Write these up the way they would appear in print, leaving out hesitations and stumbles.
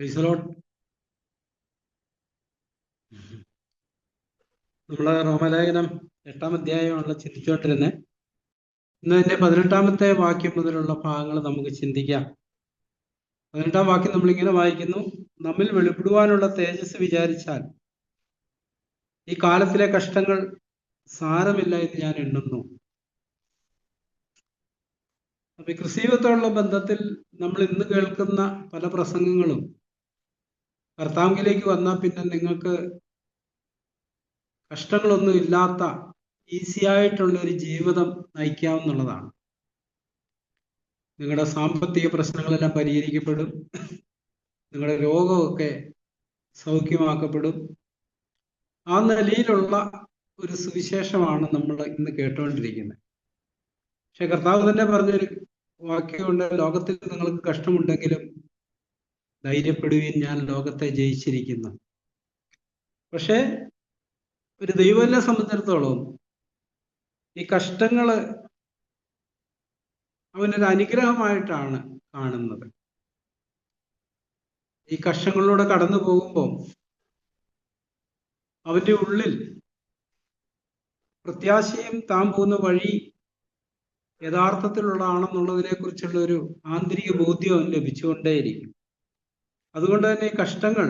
Praise the Lord. നമ്മള് റോമലേഖനം 8-ാം അധ്യായമാണല്ലോ ചിന്തിച്ചുകൊണ്ടിരുന്നത്. ഇന്ന് അതിന്റെ 18-ാമത്തെ വാക്യം മുതലുള്ള ഭാഗങ്ങൾ നമുക്ക് ചിന്തിക്കാം. 18-ാം വാക്യം നമ്മളിങ്ങനെ വായിക്കുന്നു: നമ്മിൽ വെളിപ്പെടുവാനുള്ള തേജസ് വിചാരിച്ചാൽ ഈ കാലത്തിലെ കഷ്ടങ്ങൾ സാരമില്ല എന്ന് ഞാൻ എണ്ണുന്നു. അപ്പൊ ഈ ക്രിസ്തീയത്തോടുള്ള ബന്ധത്തിൽ നമ്മൾ ഇന്ന് കേൾക്കുന്ന പല പ്രസംഗങ്ങളും കർത്താവിലേക്ക് വന്നാൽ പിന്നെ നിങ്ങൾക്ക് കഷ്ടങ്ങളൊന്നും ഇല്ലാത്ത ഈസി ആയിട്ടുള്ള ഒരു ജീവിതം നയിക്കാവുന്നതാണ്. നിങ്ങളുടെ സാമ്പത്തിക പ്രശ്നങ്ങളെല്ലാം പരിഹരിക്കപ്പെടും, നിങ്ങളുടെ രോഗമൊക്കെ സൗഖ്യമാക്കപ്പെടും. ആ നിലയിലുള്ള ഒരു സുവിശേഷമാണ് നമ്മൾ ഇന്ന് കേട്ടുകൊണ്ടിരിക്കുന്നത്. പക്ഷെ കർത്താവ് തന്നെ പറഞ്ഞൊരു വാക്യമുണ്ട്: ലോകത്തിൽ നിങ്ങൾക്ക് കഷ്ടമുണ്ടെങ്കിലും ധൈര്യപ്പെടുകയും ഞാൻ ലോകത്തെ ജയിച്ചിരിക്കുന്നു. പക്ഷെ ഒരു ദൈവത്തെ സംബന്ധിച്ചിടത്തോളം ഈ കഷ്ടങ്ങള് അവനൊരു അനുഗ്രഹമായിട്ടാണ് കാണുന്നത്. ഈ കഷ്ടങ്ങളിലൂടെ കടന്നു പോകുമ്പോൾ അവന്റെ ഉള്ളിൽ പ്രത്യാശയും താൻ പോകുന്ന വഴി യഥാർത്ഥത്തിലുള്ളതാണെന്നുള്ളതിനെ കുറിച്ചുള്ള ഒരു ആന്തരിക ബോധ്യം അവന് ലഭിച്ചുകൊണ്ടേയിരിക്കും. അതുകൊണ്ട് തന്നെ ഈ കഷ്ടങ്ങൾ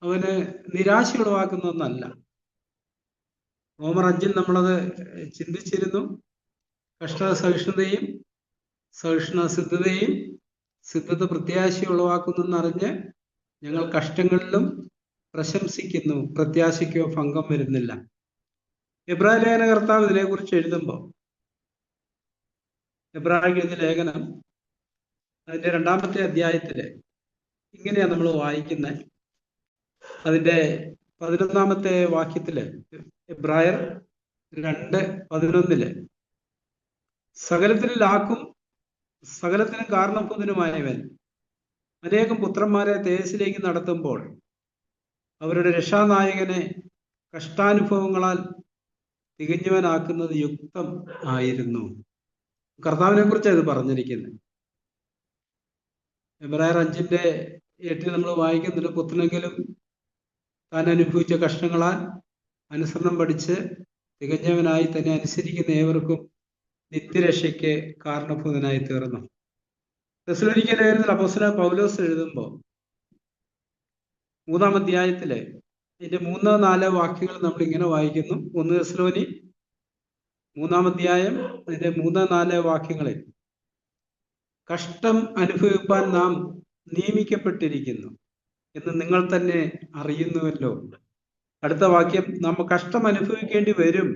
അവന് നിരാശ ഉളവാക്കുന്ന ഒന്നല്ല. റോമർ 5-ൽ നമ്മളത് ചിന്തിച്ചിരുന്നു. കഷ്ട സഹിഷ്ണുതയും സഹിഷ്ണുത സിദ്ധതയും, സിദ്ധത പ്രത്യാശ ഉളവാക്കുന്നറിഞ്ഞ് ഞങ്ങൾ കഷ്ടങ്ങളിലും പ്രശംസിക്കുന്നു, പ്രത്യാശയ്ക്കോ ഭംഗം വരുന്നില്ല. എബ്രായ ലേഖന കർത്താവ് ഇതിനെക്കുറിച്ച് എഴുതുമ്പോൾ, എബ്രായ ലേഖനം അതിന്റെ 2-ാമത്തെ അധ്യായത്തില് ഇങ്ങനെയാ നമ്മൾ വായിക്കുന്നത്. അതിന്റെ 11-ാമത്തെ വാക്യത്തില്, എബ്രായർ 2:11, സകലത്തിനും ലാക്കും സകലത്തിനും കാരണഭൂതനുമായവൻ അനേകം പുത്രന്മാരെ തേജസ്സിലേക്ക് നടത്തുമ്പോൾ അവരുടെ രക്ഷാനായകനെ കഷ്ടാനുഭവങ്ങളാൽ തികഞ്ഞവനാക്കുന്നത് യുക്തം ആയിരുന്നു. കർത്താവിനെ കുറിച്ചാണ് ഇത് പറഞ്ഞിരിക്കുന്നത്. എബ്രായർ 5:8 നമ്മൾ വായിക്കുന്നുണ്ട്: പുത്രനെങ്കിലും താൻ അനുഭവിച്ച കഷ്ടങ്ങളാൽ അനുസരണം പഠിച്ച് തികഞ്ഞവനായി തന്നെ അനുസരിക്കുന്ന ഏവർക്കും നിത്യരക്ഷയ്ക്ക് കാരണഭൂതനായി തീർന്നു. തെസ്സലോനിക്ക ലേഖനത്തിൽ അപ്പോസ്തലൻ പൗലോസ് എഴുതുമ്പോൾ 3-ാം അധ്യായത്തിലെ ഇതിന്റെ 3-4 വാക്യങ്ങൾ നമ്മൾ ഇങ്ങനെ വായിക്കുന്നു. 1 തെസ്സലോനി 3-ാം അധ്യായം അതിന്റെ 3-4 വാക്യങ്ങളിൽ: കഷ്ടം അനുഭവിപ്പാൻ നാം നിയമിക്കപ്പെട്ടിരിക്കുന്നു എന്ന് നിങ്ങൾ തന്നെ അറിയുന്നുവല്ലോ. അടുത്ത വാക്യം: നാം കഷ്ടം അനുഭവിക്കേണ്ടി വരും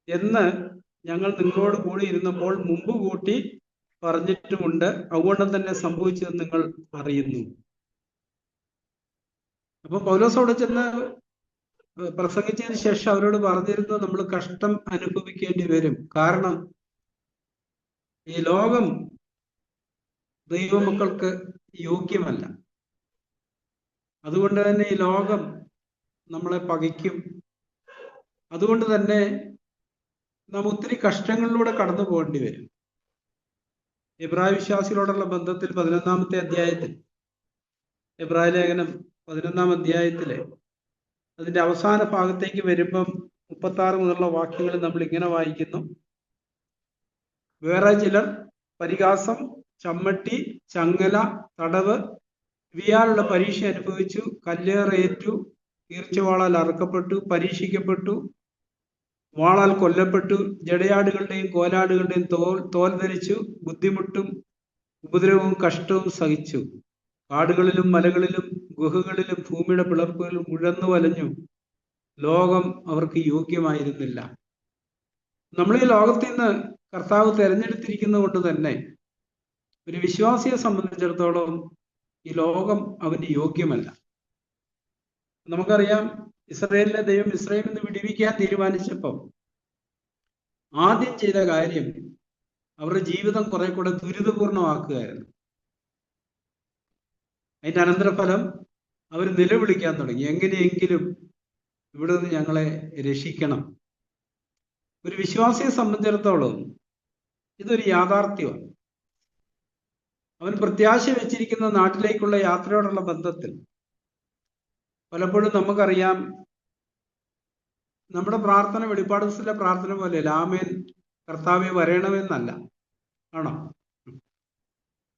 എന്ന് ഞങ്ങൾ നിങ്ങളോട് കൂടി ഇരുന്നപ്പോൾ മുമ്പ് കൂട്ടി പറഞ്ഞിട്ടുമുണ്ട്, അതുകൊണ്ട് തന്നെ സംഭവിച്ചതെന്ന് നിങ്ങൾ അറിയുന്നു. അപ്പൊ പൗലോസ് അവിടെ ചെന്ന് പ്രസംഗിച്ചതിന് ശേഷം അവരോട് പറഞ്ഞിരുന്നു, നമ്മൾ കഷ്ടം അനുഭവിക്കേണ്ടി വരും. കാരണം ഈ ലോകം ദൈവമക്കൾക്ക് യോഗ്യമല്ല. അതുകൊണ്ട് തന്നെ ഈ ലോകം നമ്മളെ പകയ്ക്കും. അതുകൊണ്ട് തന്നെ നാം ഒത്തിരി കഷ്ടങ്ങളിലൂടെ കടന്നു പോകേണ്ടി വരും. എബ്രായ വിശ്വാസികളോടുള്ള ബന്ധത്തിൽ 11-ാമത്തെ അധ്യായത്തിൽ, എബ്രായ ലേഖനം 11-ാം അധ്യായത്തില് അതിന്റെ അവസാന ഭാഗത്തേക്ക് വരുമ്പം 36 മുതലുള്ള വാക്യങ്ങൾ നമ്മൾ ഇങ്ങനെ വായിക്കുന്നു: വേറെ ചിലർ പരിഹാസം, ചമ്മട്ടി, ചങ്ങല, തടവ് ഇവയാലുള്ള പരീക്ഷ അനുഭവിച്ചു, കല്ലേറേറ്റു, ഈർച്ചവാളാൽ അറുക്കപ്പെട്ടു, പരീക്ഷിക്കപ്പെട്ടു, വാളാൽ കൊല്ലപ്പെട്ടു, ജടയാടുകളുടെയും കോലാടുകളുടെയും തോൽ ധരിച്ചു, ബുദ്ധിമുട്ടും ഉപദ്രവവും കഷ്ടവും സഹിച്ചു. കാടുകളിലും മലകളിലും ഗുഹകളിലും ഭൂമിയുടെ പിളർപ്പുകളിലും ഉഴന്നു വലഞ്ഞു. ലോകം അവർക്ക് യോഗ്യമായിരുന്നില്ല. നമ്മൾ ഈ ലോകത്തിൽ നിന്ന് കർത്താവ് തെരഞ്ഞെടുത്തിരിക്കുന്നത് കൊണ്ട് തന്നെ ഒരു വിശ്വാസിയെ സംബന്ധിച്ചിടത്തോളം ഈ ലോകം അവന് യോഗ്യമല്ല. നമുക്കറിയാം, ഇസ്രായേലിലെ ദൈവം ഇസ്രായേലിൽ നിന്ന് വിടുവിക്കാൻ തീരുമാനിച്ചപ്പോൾ ആദ്യം ചെയ്ത കാര്യം അവരുടെ ജീവിതം കുറെ കൂടെ ദുരിതപൂർണമാക്കുകയായിരുന്നു. അതിന്റെ അനന്തരഫലം അവർ നിലവിളിക്കാൻ തുടങ്ങി, എങ്ങനെയെങ്കിലും ഇവിടെ നിന്ന് ഞങ്ങളെ രക്ഷിക്കണം. ഒരു വിശ്വാസിയെ സംബന്ധിച്ചിടത്തോളം ഇതൊരു യാഥാർത്ഥ്യമാണ്. അവൻ പ്രത്യാശ വെച്ചിരിക്കുന്ന നാട്ടിലേക്കുള്ള യാത്രയോടുള്ള ബന്ധത്തിൽ പലപ്പോഴും നമുക്കറിയാം, നമ്മുടെ പ്രാർത്ഥന വെളിപ്പാട് പുസ്തകത്തിലെ പ്രാർത്ഥന പോലെ ആമേൻ കർത്താവെ വരണമെന്നല്ല. ആണോ?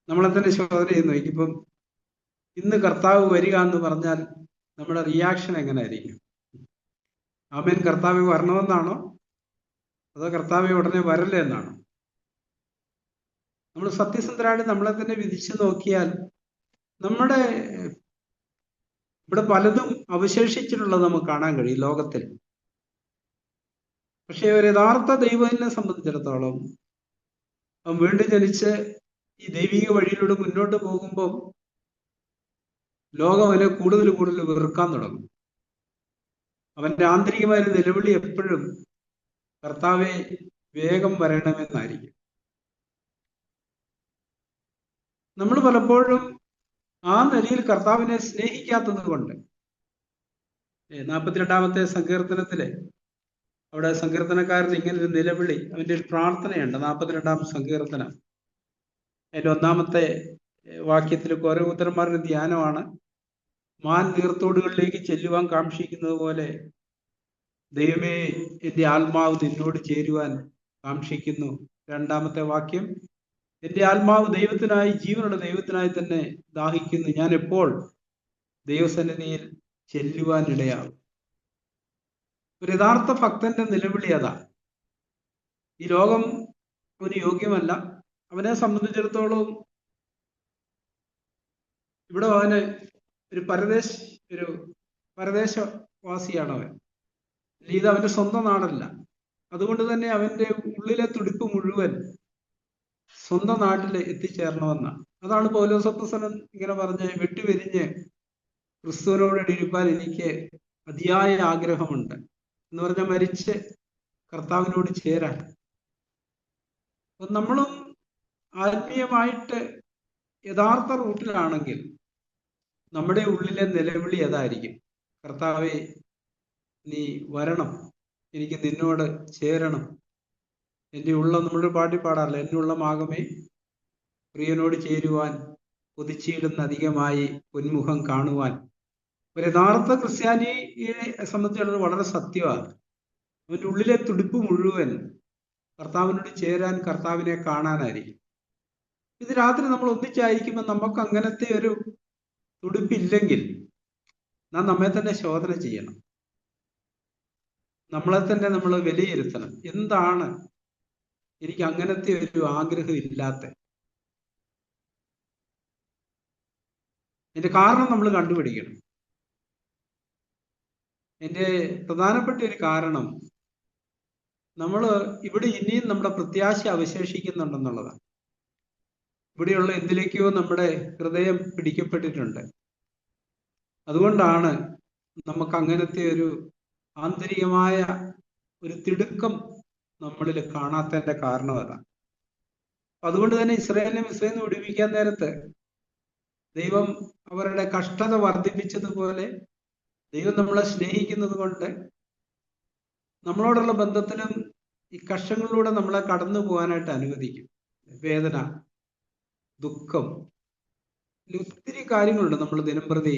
നമ്മളെ തന്നെ ശോധന ചെയ്യുന്നു. ഇപ്പം ഇന്ന് കർത്താവ് വരിക എന്ന് പറഞ്ഞാൽ നമ്മുടെ റിയാക്ഷൻ എങ്ങനെ ആയിരിക്കും? ആമേൻ കർത്താവെ വരണമെന്നാണോ, അതോ കർത്താവെ ഉടനെ വരല്ലേ എന്നാണോ? നമ്മൾ സത്യസന്ധരായിട്ട് നമ്മളെ തന്നെ വിധിച്ചു നോക്കിയാൽ നമ്മുടെ ഇവിടെ പലതും അവശേഷിച്ചിട്ടുള്ളത് നമുക്ക് കാണാൻ കഴിയും ലോകത്തിൽ. പക്ഷെ ഒരു യഥാർത്ഥ ദൈവത്തിനെ സംബന്ധിച്ചിടത്തോളം അവൻ വീണ്ടും ജനിച്ച് ഈ ദൈവിക വഴിയിലൂടെ മുന്നോട്ട് പോകുമ്പോൾ ലോകം അവനെ കൂടുതൽ കൂടുതൽ വെറുക്കാൻ തുടങ്ങും. അവന്റെ ആന്തരികമായ നിലവിളി എപ്പോഴും കർത്താവെ വേഗം വരണമെന്നായിരിക്കും. നമ്മൾ പലപ്പോഴും ആ നിലയിൽ കർത്താവിനെ സ്നേഹിക്കാത്തത് കൊണ്ട് 42-ാമത്തെ സങ്കീർത്തനത്തിലെ അവിടെ സങ്കീർത്തനക്കാരൻ ഇങ്ങനെ ഒരു നിലവിളി, അവന്റെ ഒരു പ്രാർത്ഥനയുണ്ട്. 42-ാം സങ്കീർത്തനം അതിന്റെ 1-ാമത്തെ വാക്യത്തിൽ കോരപുത്രന്മാരുടെ ധ്യാനമാണ്. മാൻ നീർത്തോടുകളിലേക്ക് ചെല്ലുവാൻ കാക്ഷിക്കുന്നത് പോലെ ദൈവമേ എന്റെ ആത്മാവ് നിന്നോട് ചേരുവാൻ കാക്ഷിക്കുന്നു. 2-ാമത്തെ വാക്യം, എന്റെ ആത്മാവ് ദൈവത്തിനായി, ജീവനുള്ള ദൈവത്തിനായി തന്നെ ദാഹിക്കുന്നു. ഞാൻ എപ്പോൾ ദൈവസന്നിധിയിൽ ചെല്ലുവാൻ ഇടയാകും. ഒരു യഥാർത്ഥ ഭക്തന്റെ നിലവിളി അതാ. ഈ ലോകം അവന് യോഗ്യമല്ല. അവനെ സംബന്ധിച്ചിടത്തോളം ഇവിടെ അവന് ഒരു പരദേശവാസിയാണ് അവൻ. ഇത് അവന്റെ സ്വന്തം നാടല്ല. അതുകൊണ്ട് തന്നെ അവന്റെ ഉള്ളിലെ തുടിപ്പ് മുഴുവൻ സ്വന്തം നാട്ടിൽ എത്തിച്ചേരണമെന്നാണ്. അതാണ് പൗലോസപ്പോസ്തലൻ ഇങ്ങനെ പറഞ്ഞ്, വെട്ടിവെരിഞ്ഞ് ക്രിസ്തുവിനോട് ഇരിപ്പാൻ എനിക്ക് അതിയായ ആഗ്രഹമുണ്ട് എന്ന് പറഞ്ഞാൽ മരിച്ച് കർത്താവിനോട് ചേരാൻ. നമ്മളും ആത്മീയമായിട്ട് യഥാർത്ഥ റൂട്ടിലാണെങ്കിൽ നമ്മുടെ ഉള്ളിലെ നിലവിളി അതായിരിക്കും, കർത്താവെ നീ വരണം, എനിക്ക് നിന്നോട് ചേരണം. എൻ്റെ ഉള്ളം, നമ്മുടെ പാട്ടി പാടാറില്ല, എൻ്റെ ഉള്ളമാകമേ പ്രിയനോട് ചേരുവാൻ കൊതിച്ചിടുന്ന അധികമായി പൊന്മുഖം കാണുവാൻ. ഒരു യഥാർത്ഥ ക്രിസ്ത്യാനിയെ സംബന്ധിച്ചുള്ളത് വളരെ സത്യമാണ്. അവൻ്റെ ഉള്ളിലെ തുടിപ്പ് മുഴുവൻ കർത്താവിനോട് ചേരാൻ, കർത്താവിനെ കാണാനായിരിക്കും. ഇത് രാത്രി നമ്മൾ ഒന്നിച്ചായിരിക്കുമ്പോൾ നമുക്ക് അങ്ങനത്തെ ഒരു തുടിപ്പില്ലെങ്കിൽ നാം നമ്മെ തന്നെ ശോധന ചെയ്യണം. നമ്മളെ തന്നെ നമ്മൾ വിലയിരുത്തണം. എന്താണ് എനിക്ക് അങ്ങനത്തെ ഒരു ആഗ്രഹം ഇല്ലാത്ത? അതിന്റെ കാരണം നമ്മൾ കണ്ടുപിടിക്കണം. എൻ്റെ പ്രധാനപ്പെട്ട ഒരു കാരണം, നമ്മൾ ഇവിടെ ഇനിയും നമ്മുടെ പ്രത്യാശ അവശേഷിക്കുന്നുണ്ടെന്നുള്ളതാണ്. ഇവിടെയുള്ള എന്തിലേക്കോ നമ്മുടെ ഹൃദയം പിടിക്കപ്പെട്ടിട്ടുണ്ട്. അതുകൊണ്ടാണ് നമുക്ക് അങ്ങനത്തെ ഒരു ആന്തരികമായ ഒരു തിടുക്കം നമ്മളിൽ കാണാത്തതിന്റെ കാരണം അതാണ്. അതുകൊണ്ട് തന്നെ ഇസ്രായേലിനെ മിസ്രയീമിൽ നിന്ന് വിടുവിക്കാൻ നേരത്ത് ദൈവം അവരുടെ കഷ്ടത വർദ്ധിപ്പിച്ചതുപോലെ ദൈവം നമ്മളെ സ്നേഹിക്കുന്നത് കൊണ്ട് നമ്മളോടുള്ള ബന്ധത്തിലും ഈ കഷ്ടങ്ങളിലൂടെ നമ്മളെ കടന്നു പോകാനായിട്ട് അനുവദിക്കും. വേദന, ദുഃഖം, ഒത്തിരി കാര്യങ്ങളുണ്ട് നമ്മൾ ദിനംപ്രതി.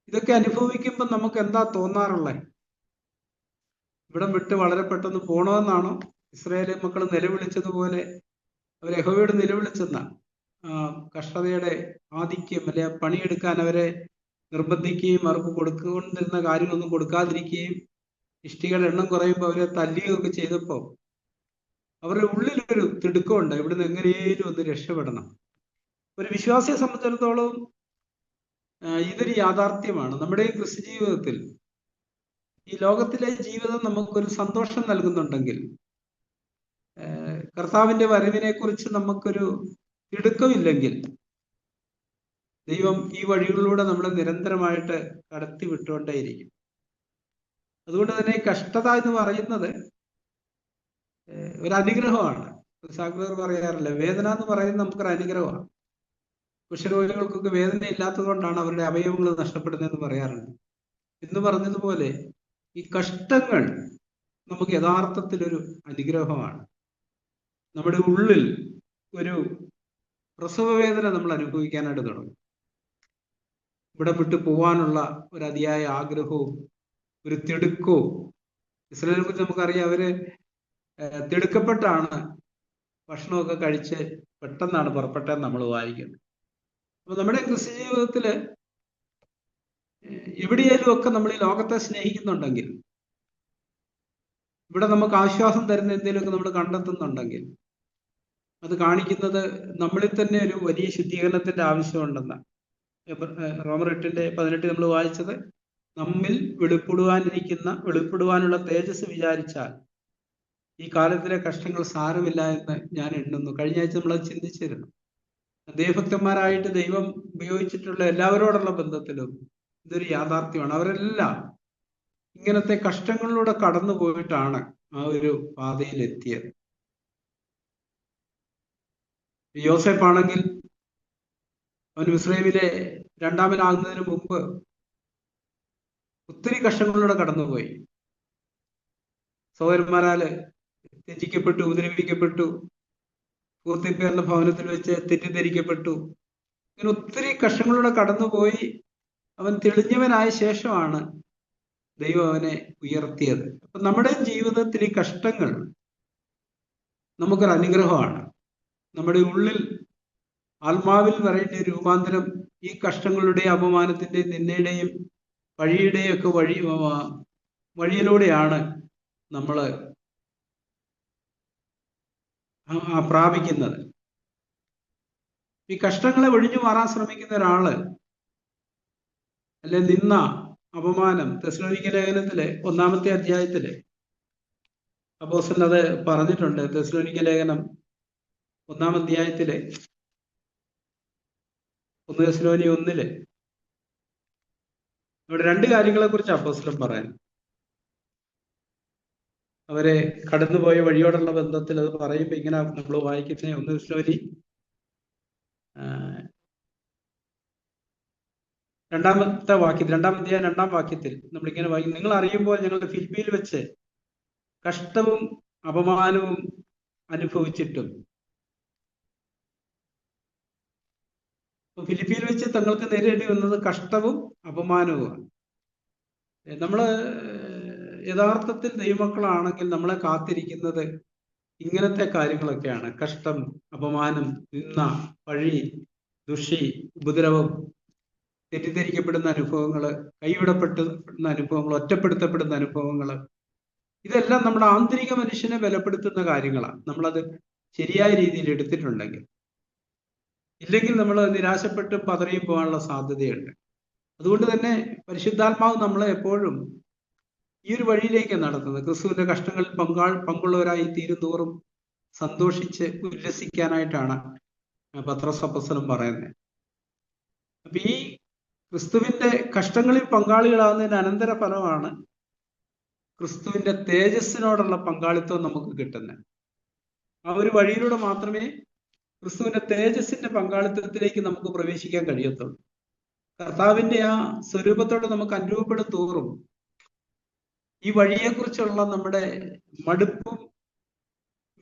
ഇതൊക്കെ അനുഭവിക്കുമ്പോൾ നമുക്ക് എന്താ തോന്നാറുള്ളത്? ഇവിടം വിട്ട് വളരെ പെട്ടെന്ന് പോകണമെന്നാണോ? ഇസ്രായേൽ മക്കൾ നിലവിളിച്ചതുപോലെ അവർ യഹോവയോട് നിലവിളിച്ചെന്ന കഷ്ടതയുടെ ആധിക്യം, അല്ലെ പണിയെടുക്കാൻ അവരെ നിർബന്ധിക്കുകയും അവർക്ക് കൊടുക്കൊണ്ടിരുന്ന കാര്യങ്ങളൊന്നും കൊടുക്കാതിരിക്കുകയും ഇഷ്ടികയുടെ എണ്ണം കുറയുമ്പോൾ അവരെ തല്ലുകയൊക്കെ ചെയ്തപ്പോൾ അവരുടെ ഉള്ളിലൊരു തിടുക്കമുണ്ട്, ഇവിടുന്ന് എങ്ങനെയും ഒന്ന് രക്ഷപ്പെടണം. ഒരു വിശ്വാസിയെ സംബന്ധിച്ചിടത്തോളം ഇതൊരു യാഥാർത്ഥ്യമാണ്. നമ്മുടെ ഈ ക്രിസ്തു ജീവിതത്തിൽ, ഈ ലോകത്തിലെ ജീവിതം നമുക്കൊരു സന്തോഷം നൽകുന്നുണ്ടെങ്കിൽ കർത്താവിന്റെ വരവിനെ കുറിച്ച് നമുക്കൊരു തിടുക്കമില്ലെങ്കിൽ ദൈവം ഈ വഴികളിലൂടെ നമ്മളെ നിരന്തരമായിട്ട് കടത്തി വിട്ടുകൊണ്ടേയിരിക്കും. അതുകൊണ്ട് തന്നെ കഷ്ടത എന്ന് പറയുന്നത് ഒരു അനുഗ്രഹമാണ്. സാഗ്ലർ പറയാറില്ല, വേദന എന്ന് പറയുന്നത് നമുക്കൊരു അനുഗ്രഹമാണ്. കുഷ്ഠരോഗികൾക്കൊക്കെ വേദന ഇല്ലാത്തത് കൊണ്ടാണ് അവരുടെ അവയവങ്ങൾ നഷ്ടപ്പെടുന്നതെന്ന് പറയാറുണ്ട്. എന്ന് പറഞ്ഞതുപോലെ ഈ കഷ്ടങ്ങൾ നമുക്ക് യഥാർത്ഥത്തിലൊരു അനുഗ്രഹമാണ്. നമ്മുടെ ഉള്ളിൽ ഒരു പ്രസവ വേദന നമ്മൾ അനുഭവിക്കാനായിട്ട് തുടങ്ങും. ഇവിടെ വിട്ടു പോവാനുള്ള ഒരു അതിയായ ആഗ്രഹവും ഒരു തിടുക്കവും. ഇസ്രായേലിനെ കുറിച്ച് നമുക്കറിയാം, അവര് തിടുക്കപ്പെട്ടാണ് ഭക്ഷണമൊക്കെ കഴിച്ച് പെട്ടെന്നാണ് പുറപ്പെട്ടതെന്ന് നമ്മൾ വായിക്കുന്നത്. അപ്പൊ നമ്മുടെ ക്രിസ്ത്യ ജീവിതത്തില് എവിടെയായാലും ഒക്കെ നമ്മൾ ഈ ലോകത്തെ സ്നേഹിക്കുന്നുണ്ടെങ്കിൽ, ഇവിടെ നമുക്ക് ആശ്വാസം തരുന്ന എന്തെങ്കിലുമൊക്കെ നമ്മൾ കണ്ടെത്തുന്നുണ്ടെങ്കിൽ, അത് കാണിക്കുന്നത് നമ്മളിൽ തന്നെ ഒരു വലിയ ശുദ്ധീകരണത്തിന്റെ ആവശ്യമുണ്ടെന്നാണ്. റോമർ 8:18 നമ്മൾ വായിച്ചത്, നമ്മിൽ വെളിപ്പെടുവാനുള്ള തേജസ് വിചാരിച്ചാൽ ഈ കാലത്തിലെ കഷ്ടങ്ങൾ സാരമില്ല എന്ന് ഞാൻ എണ്ണുന്നു. കഴിഞ്ഞ ആഴ്ച നമ്മളത് ചിന്തിച്ചിരുന്നു. ദൈവഭക്തന്മാരായിട്ട് ദൈവം ഉപയോഗിച്ചിട്ടുള്ള എല്ലാവരോടുള്ള ബന്ധത്തിലും ഇതൊരു യാഥാർത്ഥ്യമാണ്. അവരെല്ലാം ഇങ്ങനത്തെ കഷ്ടങ്ങളിലൂടെ കടന്നു പോയിട്ടാണ് ആ ഒരു പാതയിൽ എത്തിയത്. യോസേഫാണെങ്കിൽ അവൻ മിസ്രൈമിലെ രണ്ടാമനാകുന്നതിന് മുമ്പ് ഒത്തിരി കഷ്ടങ്ങളിലൂടെ കടന്നുപോയി. സഹോദരന്മാരാല് ത്യജിക്കപ്പെട്ടു, ഉപദ്രവിക്കപ്പെട്ടു, പൂർത്തിപ്പേർന്ന ഭവനത്തിൽ വെച്ച് തെറ്റിദ്ധരിക്കപ്പെട്ടു. ഇങ്ങനെ ഒത്തിരി കഷ്ടങ്ങളിലൂടെ കടന്നുപോയി അവൻ തെളിഞ്ഞവനായ ശേഷമാണ് ദൈവം അവനെ ഉയർത്തിയത്. അപ്പൊ നമ്മുടെ ജീവിതത്തിൽ ഈ കഷ്ടങ്ങൾ നമുക്കൊരു അനുഗ്രഹമാണ്. നമ്മുടെ ഉള്ളിൽ ആത്മാവിൽ വരേണ്ട രൂപാന്തരം ഈ കഷ്ടങ്ങളുടെയും അപമാനത്തിന്റെയും നിന്ദയുടെയും വഴിയുടെയും ഒക്കെ വഴിയിലൂടെയാണ് നമ്മൾ പ്രാപിക്കുന്നത്. ഈ കഷ്ടങ്ങളെ ഒഴിഞ്ഞു മാറാൻ ശ്രമിക്കുന്ന ഒരാള്, അല്ലെ നിന്ന അപമാനം, തെസ്സലോനിക്ക ലേഖനത്തിലെ 1-ാമത്തെ അധ്യായത്തില് അപ്പോസ്തലൻ അത് പറഞ്ഞിട്ടുണ്ട്. തെസ്സലോനിക്ക ലേഖനം 1-ാം അധ്യായത്തില് 1 തെസ്സലോനി 1 ഇവിടെ 2 കാര്യങ്ങളെ കുറിച്ച് അപ്പോസ്തലൻ പറയാൻ, അവരെ കടന്നുപോയ വഴിയോടുള്ള ബന്ധത്തിൽ അത് പറയുമ്പോൾ ഇങ്ങനെ നമ്മൾ വായിക്കുന്ന 1 തെസ്സലോനി 2-ാമത്തെ വാക്യത്തിൽ, 2-ാം അധ്യായം 2-ാം വാക്യത്തിൽ നമ്മളിങ്ങനെ വായിക്കും, നിങ്ങൾ അറിയുമ്പോൾ ഞങ്ങളുടെ ഫിലിപ്പിയിൽ വെച്ച് കഷ്ടവും അപമാനവും അനുഭവിച്ചിട്ടും. ഫിലിപ്പിയിൽ വെച്ച് തങ്ങൾക്ക് നേരിടേണ്ടി വന്നത് കഷ്ടവും അപമാനവുമാണ്. നമ്മള് യഥാർത്ഥത്തിൽ ദൈവമക്കളാണെങ്കിൽ നമ്മളെ കാത്തിരിക്കുന്നത് ഇങ്ങനത്തെ കാര്യങ്ങളൊക്കെയാണ്. കഷ്ടം, അപമാനം, നിന്ന, പഴി, ദുഷി, ഉപദ്രവം, തെറ്റിദ്ധരിക്കപ്പെടുന്ന അനുഭവങ്ങള്, കൈവിടപ്പെടുന്ന അനുഭവങ്ങൾ, ഒറ്റപ്പെടുത്തപ്പെടുന്ന അനുഭവങ്ങള്, ഇതെല്ലാം നമ്മുടെ ആന്തരിക മനുഷ്യനെ ബലപ്പെടുത്തുന്ന കാര്യങ്ങളാണ്. നമ്മളത് ശരിയായ രീതിയിൽ എടുത്തിട്ടുണ്ടെങ്കിൽ. ഇല്ലെങ്കിൽ നമ്മൾ നിരാശപ്പെട്ടും പതറിയും പോകാനുള്ള സാധ്യതയുണ്ട്. അതുകൊണ്ട് തന്നെ പരിശുദ്ധാത്മാവ് നമ്മളെ എപ്പോഴും ഈ ഒരു വഴിയിലേക്ക് നടത്തുന്നത്. ക്രിസ്തുവിന്റെ കഷ്ടങ്ങളിൽ പങ്കുള്ളവരായി തീരുന്തോറും സന്തോഷിച്ച് ഉല്ലസിക്കാനായിട്ടാണ് പത്രോസ് അപ്പോസ്തലൻ പറയുന്നത്. അപ്പൊ ഈ ക്രിസ്തുവിന്റെ കഷ്ടങ്ങളിൽ പങ്കാളികളാകുന്നതിന്റെ അനന്തര ഫലമാണ് ക്രിസ്തുവിന്റെ തേജസ്സിനോടുള്ള പങ്കാളിത്തം നമുക്ക് കിട്ടുന്നത്. ആ ഒരു വഴിയിലൂടെ മാത്രമേ ക്രിസ്തുവിന്റെ തേജസ്സിന്റെ പങ്കാളിത്തത്തിലേക്ക് നമുക്ക് പ്രവേശിക്കാൻ കഴിയത്തുള്ളൂ. കർത്താവിന്റെ ആ സ്വരൂപത്തോട് നമുക്ക് അനുരൂപപ്പെടും തോറും ഈ വഴിയെക്കുറിച്ചുള്ള നമ്മുടെ മടുപ്പും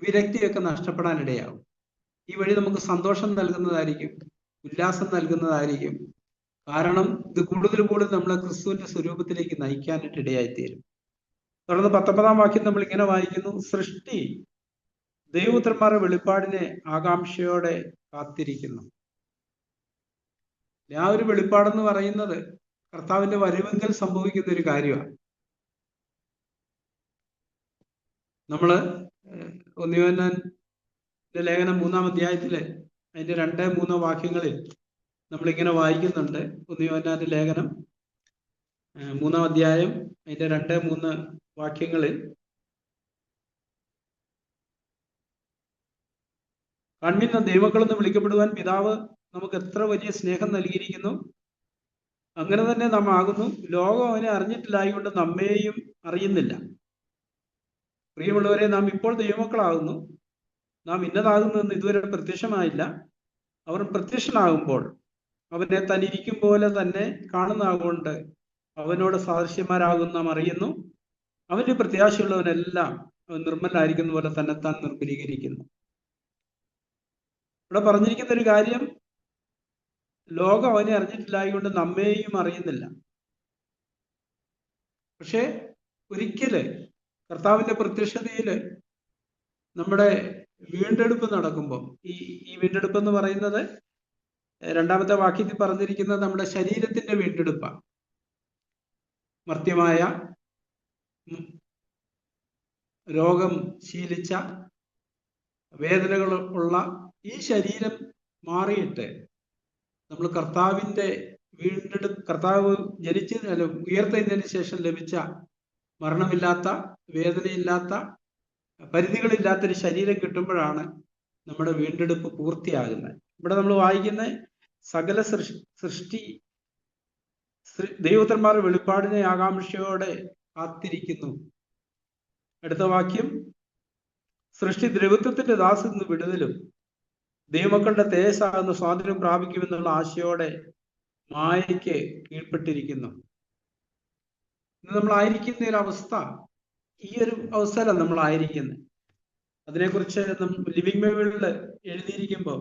വിരക്തിയൊക്കെ നഷ്ടപ്പെടാനിടയാവും. ഈ വഴി നമുക്ക് സന്തോഷം നൽകുന്നതായിരിക്കും, ഉല്ലാസം നൽകുന്നതായിരിക്കും. കാരണം ഇത് കൂടുതൽ നമ്മളെ ക്രിസ്തുവിന്റെ സ്വരൂപത്തിലേക്ക് നയിക്കാനായിട്ട് ഇടയായിത്തീരും. തുടർന്ന് 19-ാം വാക്യം നമ്മൾ ഇങ്ങനെ വായിക്കുന്നു, സൃഷ്ടി ദൈവപുത്രന്മാരുടെ വെളിപ്പാടിനെ ആകാംക്ഷയോടെ കാത്തിരിക്കുന്നു. ആ ഒരു വെളിപ്പാടെന്ന് പറയുന്നത് കർത്താവിന്റെ വരവെങ്കിൽ സംഭവിക്കുന്ന ഒരു കാര്യമാണ്. നമ്മള് 1 യോഹന്നാന്റെ ലേഖനം 3-ാം അധ്യായത്തില് അതിന്റെ 2-3 വാക്യങ്ങളിൽ നമ്മളിങ്ങനെ വായിക്കുന്നുണ്ട്. 1 യോഹന്നാന്റെ ലേഖനം 3-ാം അധ്യായം അതിന്റെ 2-3 വാക്യങ്ങളിൽ, കണ്ണിന്ന ദൈവമക്കളെന്ന് വിളിക്കപ്പെടുവാൻ പിതാവ് നമുക്ക് എത്ര വലിയ സ്നേഹം നൽകിയിരിക്കുന്നു, അങ്ങനെ തന്നെ നാം ആകുന്നു. ലോകം അവനെ അറിഞ്ഞിട്ടില്ലായതുകൊണ്ട് നമ്മെയും അറിയുന്നില്ല. പ്രിയമുള്ളവരെ, നാം ഇപ്പോൾ ദൈവമക്കളാകുന്നു. നാം ഇന്നതാകുന്നതെന്ന് ഇതുവരെ പ്രത്യക്ഷമായില്ല. അവർ പ്രത്യക്ഷനാകുമ്പോൾ അവനെ തന്നിരിക്കും പോലെ തന്നെ കാണുന്നതുകൊണ്ട് അവനോട് സാദൃശ്യന്മാരാകും നാം അറിയുന്നു. അവന്റെ പ്രത്യാശയുള്ളവനെല്ലാം അവൻ നിർമ്മലായിരിക്കുന്ന പോലെ തന്നെ താൻ നിർമ്മലീകരിക്കുന്നു. ഇവിടെ പറഞ്ഞിരിക്കുന്ന ഒരു കാര്യം, ലോകം അവനെ അറിഞ്ഞിട്ടില്ലായതുകൊണ്ട് നമ്മെയും അറിയുന്നില്ല. പക്ഷെ ഒരിക്കല് കർത്താവിന്റെ പ്രത്യക്ഷതയില് നമ്മുടെ വീണ്ടെടുപ്പ് നടക്കുമ്പോൾ, ഈ വീണ്ടെടുപ്പ് എന്ന് പറയുന്നത് രണ്ടാമത്തെ വാക്യത്തിൽ പറഞ്ഞിരിക്കുന്നത് നമ്മുടെ ശരീരത്തിന്റെ വീണ്ടെടുപ്പാണ്. മർത്യമായ രോഗം ശീലിച്ച വേദനകൾ ഉള്ള ഈ ശരീരം മാറിയിട്ട് നമ്മൾ കർത്താവിന്റെ കർത്താവ് ഉയർത്തെഴുന്നതിന് ശേഷം ലഭിച്ച മരണമില്ലാത്ത, വേദനയില്ലാത്ത, പരിധികളില്ലാത്തൊരു ശരീരം കിട്ടുമ്പോഴാണ് നമ്മുടെ വീണ്ടെടുപ്പ് പൂർത്തിയാകുന്നത്. ഇവിടെ നമ്മൾ വായിക്കുന്ന സകല സൃഷ്ടി ദൈവപുത്രന്മാരുടെ വെളിപ്പാടിനെ ആകാംക്ഷയോടെ കാത്തിരിക്കുന്നു. അടുത്ത വാക്യം, സൃഷ്ടി ദ്രവത്വത്തിന്റെ ദാസിൽ നിന്ന് വിടുതലും ദൈവമക്കളുടെ തേജസ്സാകുന്ന സ്വാതന്ത്ര്യം പ്രാപിക്കുമെന്നുള്ള ആശയോടെ മായയ്ക്ക് കീഴ്പ്പെട്ടിരിക്കുന്നു. ഇന്ന് നമ്മളായിരിക്കുന്ന ഒരു അവസ്ഥ, ഈ ഒരു അവസ്ഥയിലാണ് നമ്മളായിരിക്കുന്നത്. അതിനെക്കുറിച്ച് ലിവിങ് ബൈബിളിൽ എഴുതിയിരിക്കുമ്പോൾ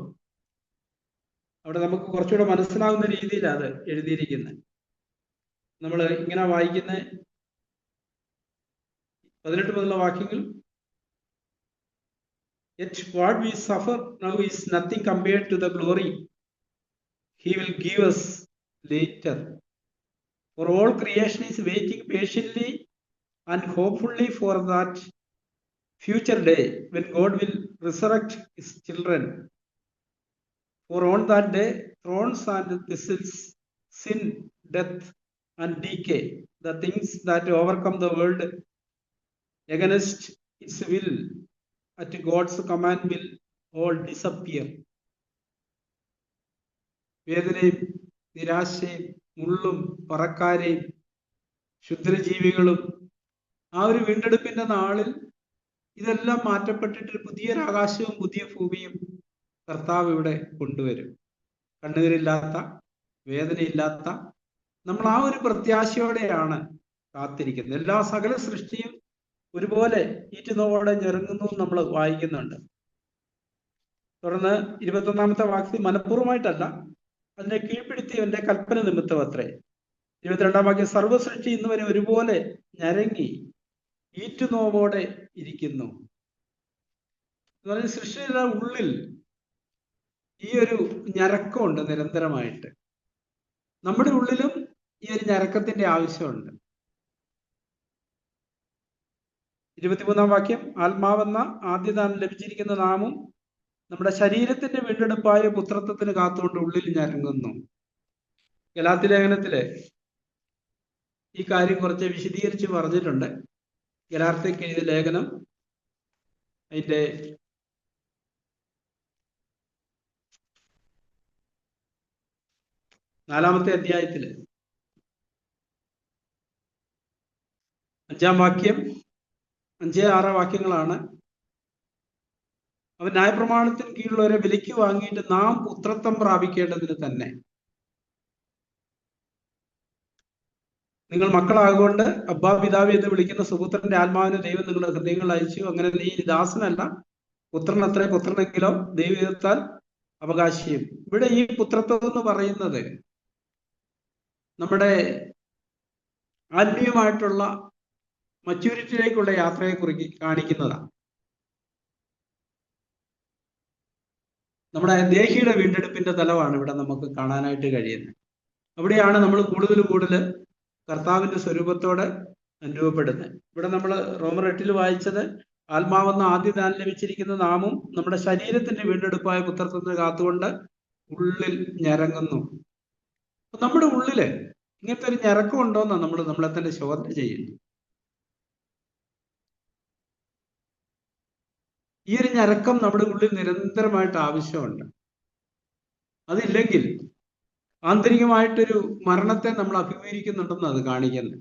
അവിടെ നമുക്ക് കുറച്ചുകൂടെ മനസ്സിലാകുന്ന രീതിയിലാണ് അത് എഴുതിയിരിക്കുന്നത്. നമ്മൾ ഇങ്ങനെ വായിക്കുന്ന 18 മുതലുള്ള വാക്യങ്ങൾ, Yet what we suffer now is nothing compared to the glory He will give us later. For all creation is waiting patiently and hopefully for that future day when God will resurrect His children. For on that day, thrones and thistles, sin, death, and decay, the things that overcome the world against its will, at God's command, will all disappear. വേദനയും നിരാശയും മുള്ളും പറക്കാരെയും ക്ഷുദ്രജീവികളും ആ ഒരു വീണ്ടെടുപ്പിന്റെ നാളിൽ ഇതെല്ലാം മാറ്റപ്പെട്ടിട്ട് പുതിയൊരാകാശവും പുതിയ ഭൂമിയും കർത്താവ് ഇവിടെ കൊണ്ടുവരും. കണ്ണുനീരില്ലാത്ത, വേദനയില്ലാത്ത, നമ്മൾ ആ ഒരു പ്രത്യാശയോടെയാണ് കാത്തിരിക്കുന്നത്. എല്ലാ സകല സൃഷ്ടിയും ഒരുപോലെ ഈറ്റുനോവോടെ ഞെരുങ്ങുന്നു നമ്മൾ വായിക്കുന്നുണ്ട്. തുടർന്ന് 21-ാമത്തെ വാക്യത്തിൽ, മനഃപൂർവ്വമായിട്ടല്ല, അതിനെ കീഴ്പ്പെടുത്തിയവന്റെ കൽപ്പന നിമിത്തം അത്രേ. 22-ാം വാക്യം, സർവ്വസൃഷ്ടി ഇന്ന് വരെ ഒരുപോലെ ഞരങ്ങി ഈറ്റുനോവോടെ ഇരിക്കുന്നു. സൃഷ്ടിയുടെ ഉള്ളിൽ ഈ ഒരു ഞരക്കമുണ്ട് നിരന്തരമായിട്ട്. നമ്മുടെ ഉള്ളിലും ഈ ഒരു ഞരക്കത്തിന്റെ ആവശ്യമുണ്ട്. 23-ാം വാക്യം, ആത്മാവെന്ന ആദ്യദാനം ലഭിച്ചിരിക്കുന്ന നാമും നമ്മുടെ ശരീരത്തിന്റെ വീണ്ടെടുപ്പായ പുത്രത്വത്തിന് കാത്തുകൊണ്ട് ഉള്ളിൽ ഞരങ്ങുന്നു. ഗലാത്യ ലേഖനത്തില് ഈ കാര്യം കുറച്ച് വിശദീകരിച്ച് പറഞ്ഞിട്ടുണ്ട്. ഗലാത്യർക്ക് എഴുതിയ ലേഖനം അതിന്റെ 4-ാമത്തെ അധ്യായത്തില് 5-ാം വാക്യം, 5-6 വാക്യങ്ങളാണ്. അവൻ ന്യായപ്രമാണത്തിന് കീഴിലുള്ളവരെ വിലയ്ക്ക് വാങ്ങിയിട്ട് നാം പുത്രത്വം പ്രാപിക്കേണ്ടതിന് തന്നെ നിങ്ങൾ മക്കളാകൊണ്ട് അബ്ബാ പിതാവ് എന്ന് വിളിക്കുന്ന സുപുത്രന്റെ ആത്മാവിനെ ദൈവം നിങ്ങളുടെ ഹൃദയങ്ങളിൽ അയച്ചു. അങ്ങനെ നീ ദാസനല്ല, പുത്രൻ അത്രേ, പുത്രനെങ്കിലോ ദൈവത്താൽ അവകാശിയും. ഇവിടെ ഈ പുത്രത്വം എന്ന് പറയുന്നത് നമ്മുടെ ആത്മീയമായിട്ടുള്ള മച്യൂരിറ്റിയിലേക്കുള്ള യാത്രയെ കാണിക്കുന്നതാണ്. നമ്മുടെ ദേഹിയുടെ വീണ്ടെടുപ്പിന്റെ തലമാണ് ഇവിടെ നമുക്ക് കാണാനായിട്ട് കഴിയുന്നത്. അവിടെയാണ് നമ്മൾ കൂടുതൽ കർത്താവിന്റെ സ്വരൂപത്തോടെ അനുഭവപ്പെടുന്നത്. ഇവിടെ നമ്മൾ റോമർ 8 വായിച്ചത്, ആത്മാവെന്ന ആദ്യദാനം ലഭിച്ചിരിക്കുന്ന നാമും നമ്മുടെ ശരീരത്തിന്റെ വീണ്ടെടുപ്പായ പുത്രത്വത്തിന് കാത്തുകൊണ്ട് ഉള്ളിൽ ഞരങ്ങുന്നു. അപ്പൊ നമ്മുടെ ഉള്ളില് ഇങ്ങനത്തെ ഒരു ഞരക്കം ഉണ്ടോന്നാണ് നമ്മളെ തന്നെ ശോധന ചെയ്യുന്നത്. ഈ ഒരു ഞരക്കം നമ്മുടെ ഉള്ളിൽ നിരന്തരമായിട്ട് ആവശ്യമുണ്ട്. അതില്ലെങ്കിൽ ആന്തരികമായിട്ടൊരു മരണത്തെ നമ്മൾ അഭിമുഖീകരിക്കുന്നുണ്ടെന്ന് അത് കാണിക്കുന്നത്.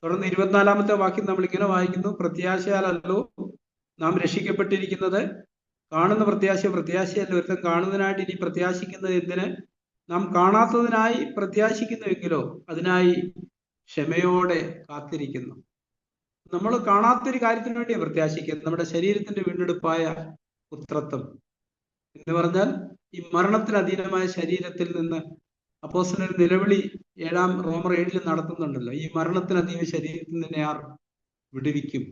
തുടർന്ന് 24-ാമത്തെ വാക്യം നമ്മൾ ഇങ്ങനെ വായിക്കുന്നു, പ്രത്യാശയാലല്ലോ നാം രക്ഷിക്കപ്പെട്ടിരിക്കുന്നത്. കാണുന്ന പ്രത്യാശയല്ല, ഒരുത്തൻ കാണുന്നതിനായിട്ട് ഇനി പ്രത്യാശിക്കുന്നത് എന്തിന്? നാം കാണാത്തതിനായി പ്രത്യാശിക്കുന്നുവെങ്കിലോ അതിനായി ക്ഷമയോടെ കാത്തിരിക്കുന്നു. നമ്മൾ കാണാത്തൊരു കാര്യത്തിന് വേണ്ടിയാണ് പ്രത്യാശിക്കുന്നത്, നമ്മുടെ ശരീരത്തിന്റെ വീണ്ടെടുപ്പായ പുത്രത്വം. എന്ന് പറഞ്ഞാൽ ഈ മരണത്തിന് അധീനമായ ശരീരത്തിൽ നിന്ന് അപ്പോസ്തലൻ നിലവിളി റോമർ 7 നടത്തുന്നുണ്ടല്ലോ. ഈ മരണത്തിന് അധീന ശരീരത്തിൽ നിന്നെ ആർ വിടുവിക്കും?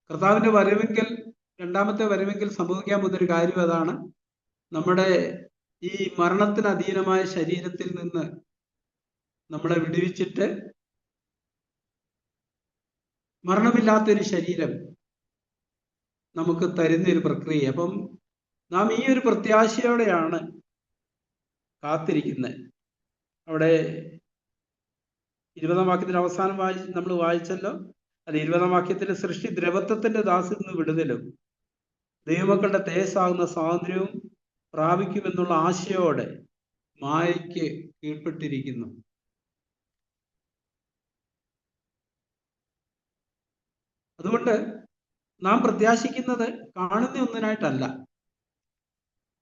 കർത്താവിന്റെ വരവെങ്കിൽ, രണ്ടാമത്തെ വരവെങ്കിൽ സംഭവിക്കാൻ പോകുന്നൊരു കാര്യം അതാണ്. നമ്മുടെ ഈ മരണത്തിന് അധീനമായ ശരീരത്തിൽ നിന്ന് നമ്മളെ വിടുവിച്ചിട്ട് മരണമില്ലാത്തൊരു ശരീരം നമുക്ക് തരുന്നൊരു പ്രക്രിയ. അപ്പം നാം ഈ ഒരു പ്രത്യാശയോടെയാണ് കാത്തിരിക്കുന്നത്. അവിടെ 20-ാം വാക്യത്തിന്റെ അവസാനം നമ്മൾ വായിച്ചല്ലോ. അത് 20-ാം വാക്യത്തിലെ സൃഷ്ടി ദ്രവത്വത്തിന്റെ ദാസിൽ നിന്ന് വിടുതലും ദൈവമക്കളുടെ തേജസ്സാകുന്ന സ്വാതന്ത്ര്യവും പ്രാപിക്കുമെന്നുള്ള ആശയോടെ മായയ്ക്ക് കീഴ്പ്പെട്ടിരിക്കുന്നു. അതുകൊണ്ട് നാം പ്രത്യാശിക്കുന്നത് കാണുന്ന ഒന്നിനായിട്ടല്ല.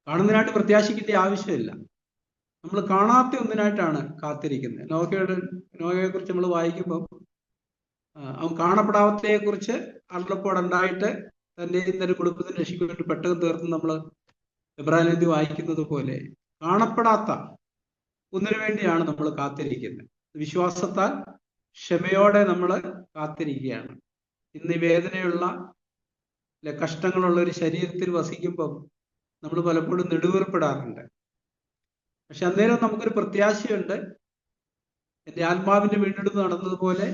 കാണുന്നതിനായിട്ട് പ്രത്യാശിക്കേണ്ട ആവശ്യമില്ല. നമ്മൾ കാണാത്ത ഒന്നിനായിട്ടാണ് കാത്തിരിക്കുന്നത്. നോഹയെ കുറിച്ച് നമ്മൾ വായിക്കുമ്പോൾ അവൻ കാണപ്പെടാത്തയെ കുറിച്ച് അരുളപ്പാടുണ്ടായിട്ട് തന്റെയും തന്റെ കുടുംബത്തിന് രക്ഷിക്കാൻ വേണ്ടി പെട്ടകം തീർത്ത് നമ്മൾ എബ്രായലേഖ്യത്തിൽ വായിക്കുന്നത് പോലെ കാണപ്പെടാത്ത ഒന്നിനു വേണ്ടിയാണ് നമ്മൾ കാത്തിരിക്കുന്നത്. വിശ്വാസത്താൽ ക്ഷമയോടെ നമ്മൾ കാത്തിരിക്കുകയാണ്. ഇന്ന് വേദനയുള്ള കഷ്ടങ്ങളുള്ള ഒരു ശരീരത്തിൽ വസിക്കുമ്പം നമ്മൾ പലപ്പോഴും നെടുവേർപ്പെടാറുണ്ട്. പക്ഷെ അന്നേരം നമുക്കൊരു പ്രത്യാശയുണ്ട്. എൻ്റെ ആത്മാവിന്റെ വീണ്ടെടുപ്പ് നടന്നതുപോലെ,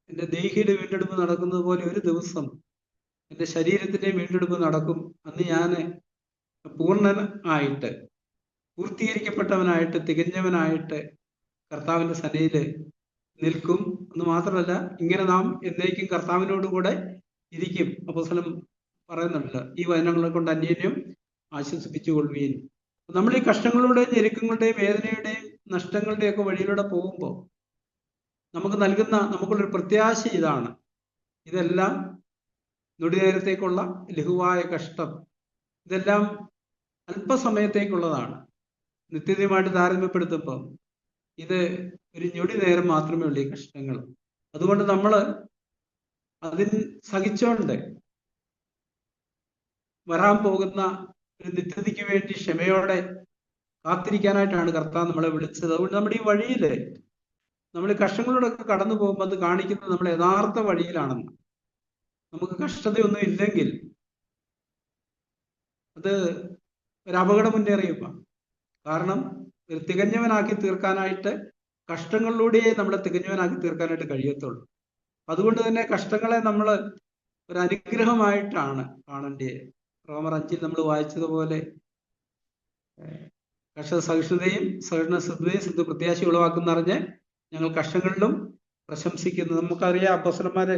എൻ്റെ ദേഹിയുടെ വീണ്ടെടുപ്പ് നടക്കുന്നത് പോലെ ഒരു ദിവസം എൻ്റെ ശരീരത്തിന്റെ വീണ്ടെടുപ്പ് നടക്കും. അന്ന് ഞാൻ പൂർണ്ണനായിട്ട്, പൂർത്തീകരിക്കപ്പെട്ടവനായിട്ട്, തികഞ്ഞവനായിട്ട് കർത്താവിന്റെ സന്നിധിയിൽ നിൽക്കും എന്ന് മാത്രമല്ല, ഇങ്ങനെ നാം എന്നേക്കും കർത്താവിനോടുകൂടെ ഇരിക്കും. അപ്പോസ്തലൻ പറയുന്നുണ്ട്, ഈ വചനങ്ങളെ കൊണ്ട് അന്യോന്യം ആശ്വസിപ്പിച്ചുകൊള്ളുവീൻ. നമ്മൾ ഈ കഷ്ടങ്ങളുടെയും ഞെരുക്കങ്ങളുടെയും വേദനയുടെയും നഷ്ടങ്ങളുടെയും ഒക്കെ വഴിയിലൂടെ പോകുമ്പോൾ നമുക്കുള്ളൊരു പ്രത്യാശ ഇതാണ്: ഇതെല്ലാം നൊടിനേരത്തേക്കുള്ള ലഘുവായ കഷ്ടം, ഇതെല്ലാം അല്പസമയത്തേക്കുള്ളതാണ്. നിത്യതയുമായിട്ട് താരതമ്യപ്പെടുത്തുമ്പോൾ ഇത് ഒരു ഞൊടി നേരം മാത്രമേ ഉള്ളൂ ഈ കഷ്ടങ്ങൾ. അതുകൊണ്ട് നമ്മൾ അതിന് സഹിച്ചോണ്ട് വരാൻ പോകുന്ന ഒരു നിത്യതയ്ക്ക് വേണ്ടി ക്ഷമയോടെ കാത്തിരിക്കാനായിട്ടാണ് കർത്താവ് നമ്മളെ വിളിച്ചത്. അതുകൊണ്ട് നമ്മുടെ ഈ വഴിയിൽ നമ്മൾ കഷ്ടങ്ങളിലൂടെ ഒക്കെ കടന്നു പോകുമ്പോൾ അത് കാണിക്കുന്നത് നമ്മൾ യഥാർത്ഥ വഴിയിലാണെന്ന്. നമുക്ക് കഷ്ടതയൊന്നും ഇല്ലെങ്കിൽ അത് ഒരു അപകട മുന്നറിയിപ്പാണ്. കാരണം ഒരു തികഞ്ഞവനാക്കി തീർക്കാനായിട്ട് കഷ്ടങ്ങളിലൂടെയേ നമ്മളെ തികഞ്ഞവനാക്കി തീർക്കാനായിട്ട് കഴിയത്തുള്ളൂ. അതുകൊണ്ട് തന്നെ കഷ്ടങ്ങളെ നമ്മൾ ഒരു അനുഗ്രഹമായിട്ടാണ് കാണേണ്ടത്. റോമർ 5 നമ്മൾ വായിച്ചതുപോലെ കഷ്ട സഹിഷ്ണുതയും സഹിഷ്ണുതയും സിദ്ധ പ്രത്യാശ ഉളവാക്കുന്നറിഞ്ഞ് ഞങ്ങൾ കഷ്ടങ്ങളിലും പ്രശംസിക്കുന്നു. നമുക്കറിയാം, അപ്പോസ്തലന്മാരെ